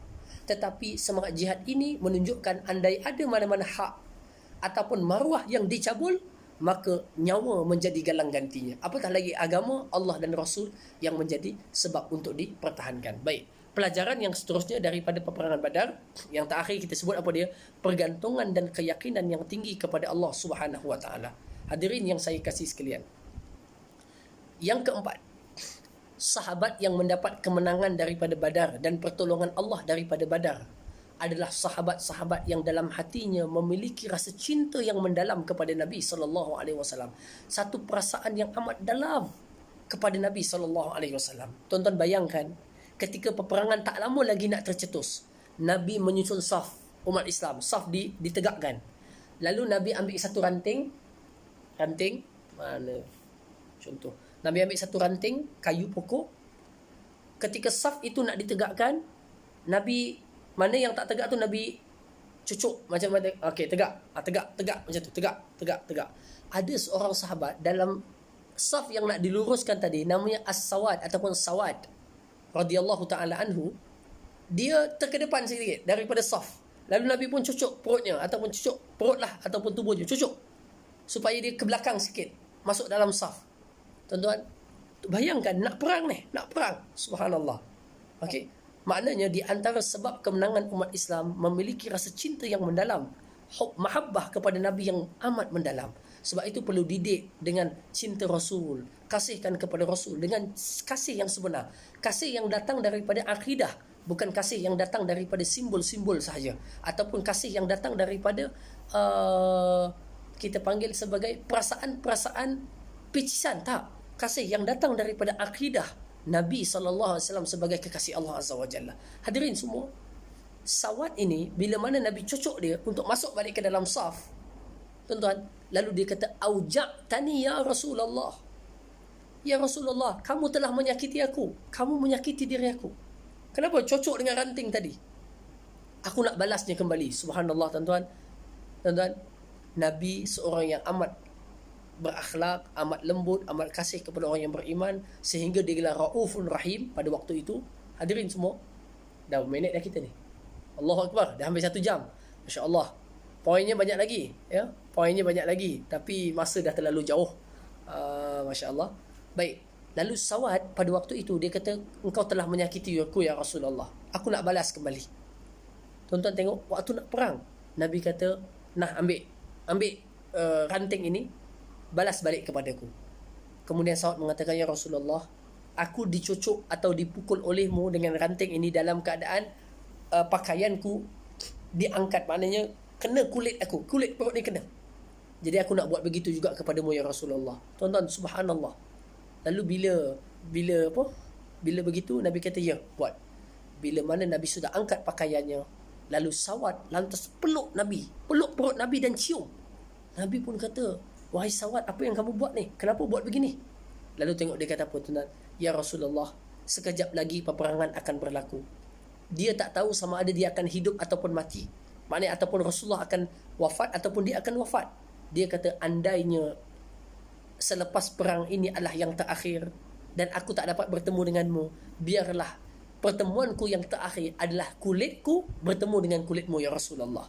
Tetapi semangat jihad ini menunjukkan andai ada mana-mana hak ataupun maruah yang dicabul, maka nyawa menjadi galang gantinya. Apatah lagi agama Allah dan Rasul yang menjadi sebab untuk dipertahankan. Baik, pelajaran yang seterusnya daripada peperangan Badar, yang terakhir kita sebut apa dia? Pergantungan dan keyakinan yang tinggi kepada Allah Subhanahu wa taala. Hadirin yang saya kasih sekalian. Yang keempat, sahabat yang mendapat kemenangan daripada Badar dan pertolongan Allah daripada Badar adalah sahabat-sahabat yang dalam hatinya memiliki rasa cinta yang mendalam kepada Nabi sallallahu alaihi wasallam. Satu perasaan yang amat dalam kepada Nabi sallallahu alaihi wasallam. Tuan-tuan bayangkan, ketika peperangan tak lama lagi nak tercetus, Nabi menyusun saf umat Islam, saf ditegakkan. Lalu Nabi ambil satu ranting mana contoh, Nabi ambil satu ranting kayu pokok. Ketika saf itu nak ditegakkan, Nabi, mana yang tak tegak tu Nabi cucuk macam mana, okey tegak macam tu, tegak. Ada seorang sahabat dalam saf yang nak diluruskan tadi, namanya As-Sawad ataupun Sawad radhiyallahu taala anhu, dia terkedepan sedikit daripada saf. Lalu Nabi pun cucuk perutnya, ataupun cucuk perut lah, ataupun tubuhnya, cucuk supaya dia ke belakang sikit, masuk dalam saf. Tuan-tuan bayangkan, nak perang, subhanallah. Okey, maknanya di antara sebab kemenangan umat Islam memiliki rasa cinta yang mendalam, mahabbah kepada Nabi yang amat mendalam. Sebab itu perlu didik dengan cinta Rasul, kasihkan kepada Rasul dengan kasih yang sebenar, kasih yang datang daripada akidah, bukan kasih yang datang daripada simbol-simbol sahaja, ataupun kasih yang datang daripada kita panggil sebagai perasaan-perasaan picisan. Tak, kasih yang datang daripada akidah Nabi SAW sebagai kekasih Allah Azza wa Jalla. Hadirin semua, Sawad ini bila mana Nabi cucuk dia untuk masuk balik ke dalam saf, tuan-tuan, lalu dia kata, auja'tani ya Rasulullah, ya Rasulullah, kamu telah menyakiti aku, kamu menyakiti diri aku. Kenapa cocok dengan ranting tadi? Aku nak balasnya kembali. Subhanallah, tuan-tuan. Nabi seorang yang amat berakhlak, amat lembut, amat kasih kepada orang yang beriman, sehingga digelar Raufun Rahim pada waktu itu. Hadirin semua, dah minit dah kita ni. Allahu Akbar, dah hampir 1 jam. Masya Allah. Poinnya banyak lagi, ya. Poinnya banyak lagi, tapi masa dah terlalu jauh. Masya Allah. Baik. Lalu Sawad pada waktu itu dia kata, engkau telah menyakiti aku ya Rasulullah, aku nak balas kembali. Tuan-tuan tengok, waktu nak perang, Nabi kata, nah ambil ranting ini, balas balik kepadaku. Kemudian Sawad mengatakan, ya Rasulullah, aku dicucuk atau dipukul olehmu dengan ranting ini dalam keadaan pakaianku diangkat, maknanya kena kulit aku, kulit perut ni kena. Jadi aku nak buat begitu juga kepadamu ya Rasulullah. Tuan-tuan, subhanallah. Lalu bila begitu Nabi kata, ya, buat. Bila mana Nabi sudah angkat pakaiannya, lalu Sawad lantas peluk perut Nabi dan cium. Nabi pun kata, wahai Sawad, apa yang kamu buat ni? Kenapa buat begini? Lalu tengok dia kata apa, tuan-tuan? Ya Rasulullah, sekejap lagi peperangan akan berlaku. Dia tak tahu sama ada dia akan hidup ataupun mati. Maknanya ataupun Rasulullah akan wafat ataupun dia akan wafat. Dia kata, andainya selepas perang ini adalah yang terakhir dan aku tak dapat bertemu denganmu, biarlah pertemuanku yang terakhir adalah kulitku bertemu dengan kulitmu ya Rasulullah.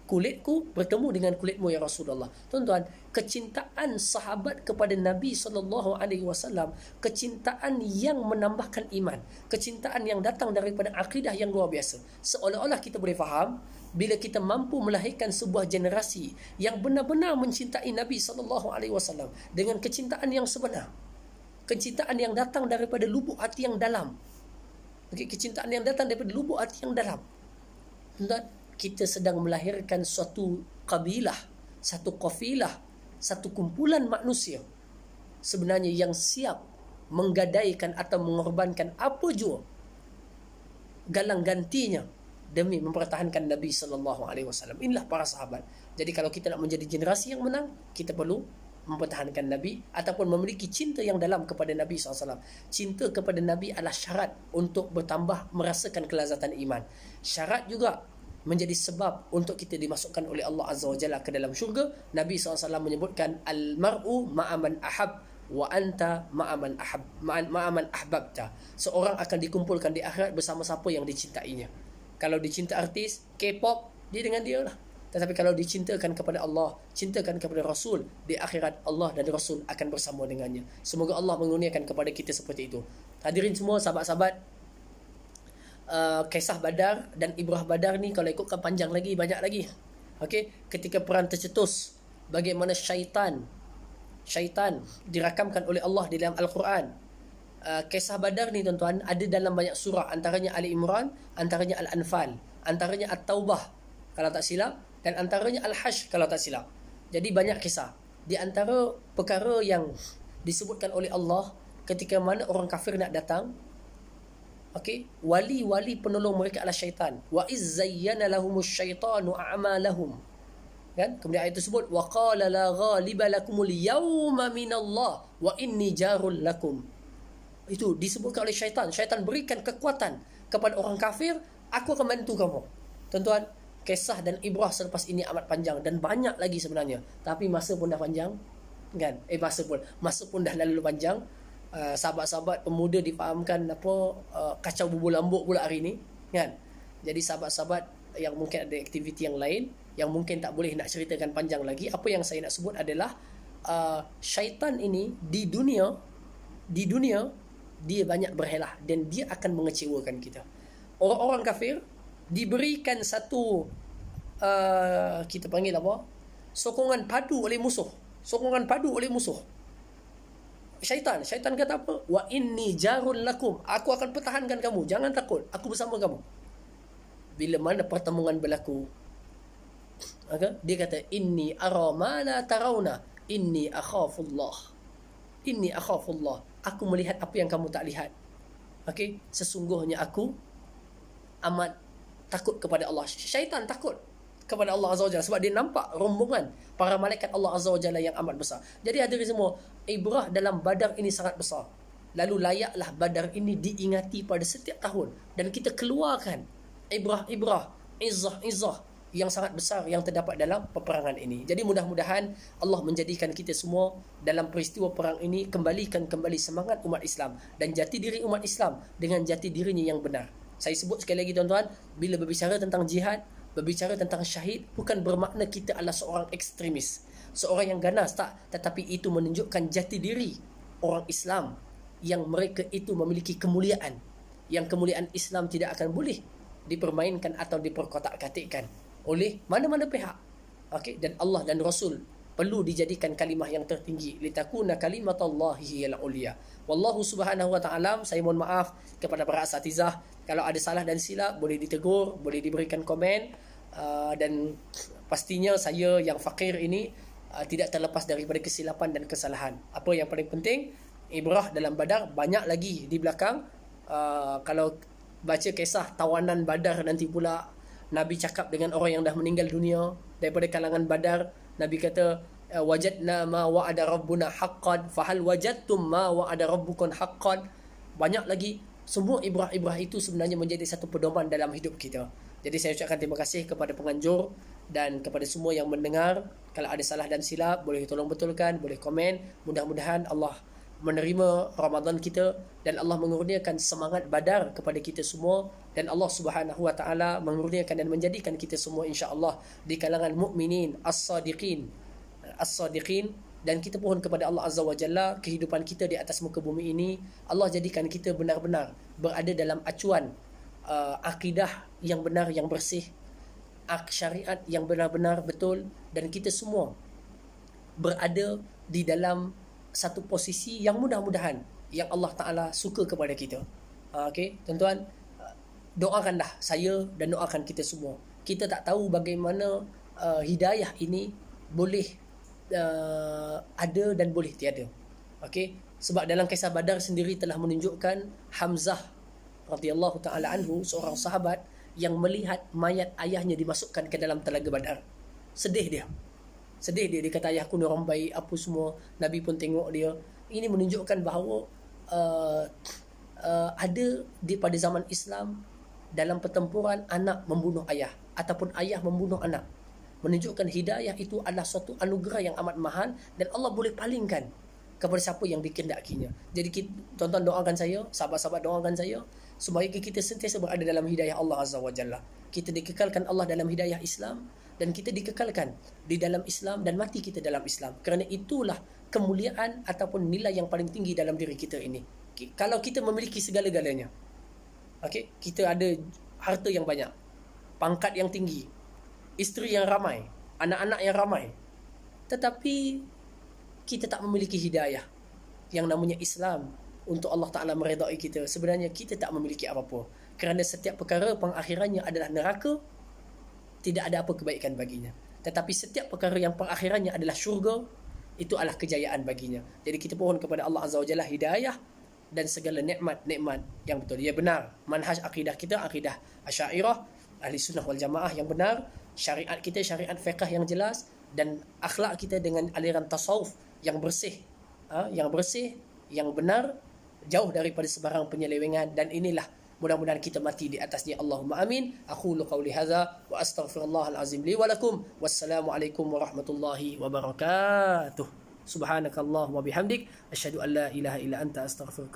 Kulitku bertemu dengan kulitmu ya Rasulullah. Tuan-tuan, kecintaan sahabat kepada Nabi SAW, kecintaan yang menambahkan iman, kecintaan yang datang daripada akidah yang luar biasa. Seolah-olah kita boleh faham, bila kita mampu melahirkan sebuah generasi yang benar-benar mencintai Nabi SAW dengan kecintaan yang sebenar, kecintaan yang datang daripada lubuk hati yang dalam. Okay, kecintaan yang datang daripada lubuk hati yang dalam. Tuan-tuan, kita sedang melahirkan suatu kabilah, satu kafilah, satu kumpulan manusia sebenarnya yang siap menggadaikan atau mengorbankan apa jua galang gantinya demi mempertahankan Nabi sallallahu alaihi wasallam. Inilah para sahabat. Jadi kalau kita nak menjadi generasi yang menang, kita perlu mempertahankan Nabi ataupun memiliki cinta yang dalam kepada Nabi SAW. Cinta kepada Nabi adalah syarat untuk bertambah merasakan kelazatan iman. Syarat juga menjadi sebab untuk kita dimasukkan oleh Allah Azza wa Jalla ke dalam syurga. Nabi SAW menyebutkan al-mar'u ma'aman ahab wa anta ma'aman ahbabta. Seorang akan dikumpulkan di akhirat bersama siapa yang dicintainya. Kalau dicinta artis K-pop, dia dengan dia lah. Tetapi kalau dicintakan kepada Allah, cintakan kepada Rasul, di akhirat Allah dan Rasul akan bersama dengannya. Semoga Allah mengurniakan kepada kita seperti itu. Hadirin semua, sahabat-sahabat, kisah Badar dan Ibrah Badar ni kalau ikutkan panjang lagi, banyak lagi. Okey, ketika perang tercetus, bagaimana syaitan dirakamkan oleh Allah di dalam Al-Quran. Kisah Badar ni tuan-tuan ada dalam banyak surah, antaranya Ali Imran, antaranya Al-Anfal, antaranya At-Taubah kalau tak silap, dan antaranya Al-Hajj kalau tak silap. Jadi banyak kisah. Di antara perkara yang disebutkan oleh Allah ketika mana orang kafir nak datang, okey, wali penolong mereka adalah syaitan. Wa iz zayyana lahumusy syaitanu a'malahum. Kan? Kemudian ayat tersebut, wa qala la ghaliba lakumul yawma minallah wa inni jarul lakum. Itu disebutkan oleh syaitan. Syaitan berikan kekuatan kepada orang kafir, aku akan bantu kamu. Tuan-tuan, kisah dan ibrah selepas ini amat panjang dan banyak lagi sebenarnya. Tapi masa pun dah panjang, kan? Masa pun dah lalu panjang. Sahabat-sahabat pemuda difahamkan kacau bubur lambuk pula hari ni, kan? Jadi sahabat-sahabat yang mungkin ada aktiviti yang lain yang mungkin tak boleh nak ceritakan panjang lagi, apa yang saya nak sebut adalah syaitan ini di dunia dia banyak berhelah dan dia akan mengecewakan kita. Orang-orang kafir diberikan satu kita panggil apa? Sokongan padu oleh musuh. Syaitan kata apa? Wa inni jarul lakum. Aku akan pertahankan kamu. Jangan takut. Aku bersama kamu. Bila mana pertemuan berlaku, dia kata inni ara ma la tarawna inni akhafullah. Aku melihat apa yang kamu tak lihat. Okey, sesungguhnya aku amat takut kepada Allah. Syaitan takut kepada Allah Azza wa Jalla sebab dia nampak rombongan para malaikat Allah Azza wa Jalla yang amat besar. Jadi hadirin semua, ibrah dalam Badar ini sangat besar. Lalu layaklah Badar ini diingati pada setiap tahun dan kita keluarkan ibrah, izzah yang sangat besar yang terdapat dalam peperangan ini. Jadi mudah-mudahan Allah menjadikan kita semua dalam peristiwa perang ini kembalikan kembali semangat umat Islam dan jati diri umat Islam dengan jati dirinya yang benar. Saya sebut sekali lagi tuan-tuan, bila berbicara tentang jihad, berbicara tentang syahid, bukan bermakna kita adalah seorang ekstremis, seorang yang ganas, tak. Tetapi itu menunjukkan jati diri orang Islam yang mereka itu memiliki kemuliaan, yang kemuliaan Islam tidak akan boleh dipermainkan atau diperkotak-katikkan oleh mana-mana pihak. Okey, dan Allah dan Rasul perlu dijadikan kalimah yang tertinggi, litakuna kalimatullahi hiyal ulia. Wallahu subhanahu wa ta'ala. Saya mohon maaf kepada para asatizah kalau ada salah dan silap, boleh ditegur, boleh diberikan komen, dan pastinya saya yang fakir ini tidak terlepas daripada kesilapan dan kesalahan. Apa yang paling penting, ibrah dalam Badar banyak lagi di belakang. Kalau baca kisah tawanan Badar nanti pula Nabi cakap dengan orang yang dah meninggal dunia daripada kalangan Badar. Nabi kata, wajadna ma wa'ada rabbuna haqqan fahal wajadtum ma wa'ada rabbukum haqqan. Banyak lagi. Semua ibrah-ibrah itu sebenarnya menjadi satu pedoman dalam hidup kita. Jadi saya ucapkan terima kasih kepada penganjur dan kepada semua yang mendengar. Kalau ada salah dan silap, boleh tolong betulkan, boleh komen. Mudah-mudahan Allah menerima Ramadan kita dan Allah mengurniakan semangat Badar kepada kita semua, dan Allah Subhanahu wa taala mengurniakan dan menjadikan kita semua insya-Allah di kalangan mukminin as-sadiqin, dan kita pohon kepada Allah Azza wa Jalla kehidupan kita di atas muka bumi ini Allah jadikan kita benar-benar berada dalam acuan akidah yang benar, yang bersih, syariat yang benar-benar betul, dan kita semua berada di dalam satu posisi yang mudah-mudahan yang Allah Ta'ala suka kepada kita. Okey, tuan-tuan, doakanlah saya dan doakan kita semua. Kita tak tahu bagaimana hidayah ini boleh ada dan boleh tiada. Okey, sebab dalam kisah Badar sendiri telah menunjukkan Hamzah radhiyallahu taala anhu, seorang sahabat yang melihat mayat ayahnya dimasukkan ke dalam telaga Badar. Sedih dia. Dia kata ayahku ni orang baik apa semua. Nabi pun tengok dia. Ini menunjukkan bahawa ada di pada zaman Islam dalam pertempuran anak membunuh ayah ataupun ayah membunuh anak. Menunjukkan hidayah itu adalah suatu anugerah yang amat mahal dan Allah boleh palingkan kepada siapa yang dikendakinya. Jadi tuan-tuan doakan saya, sahabat-sahabat doakan saya supaya kita sentiasa berada dalam hidayah Allah Azza wa Jalla. Kita dikekalkan Allah dalam hidayah Islam dan kita dikekalkan di dalam Islam dan mati kita dalam Islam. Kerana itulah kemuliaan ataupun nilai yang paling tinggi dalam diri kita ini. Kalau kita memiliki segala-galanya, okey, kita ada harta yang banyak, pangkat yang tinggi, isteri yang ramai, anak-anak yang ramai, tetapi kita tak memiliki hidayah yang namanya Islam untuk Allah Ta'ala meredai kita, sebenarnya kita tak memiliki apa-apa. Kerana setiap perkara pengakhirannya adalah neraka, tidak ada apa kebaikan baginya. Tetapi setiap perkara yang pengakhirannya adalah syurga, itu adalah kejayaan baginya. Jadi kita pohon kepada Allah Azza wa Jalla hidayah dan segala nikmat-nikmat yang betul. Ya benar, manhaj akidah kita, akidah Asy'ariyah, Ahli Sunnah wal Jamaah yang benar, syariat kita, syariat fiqh yang jelas, dan akhlak kita dengan aliran tasawuf yang bersih, yang benar, jauh daripada sebarang penyelewengan. Dan inilah mudah-mudahan kita mati di atasnya. Allahumma amin. Aqulu qawli hadza wa astaghfirullahal azim li wa lakum. Wassalamualaikum warahmatullahi wabarakatuh. Subhanakallahumma bihamdik asyhadu an la ilaha illa anta astaghfiruka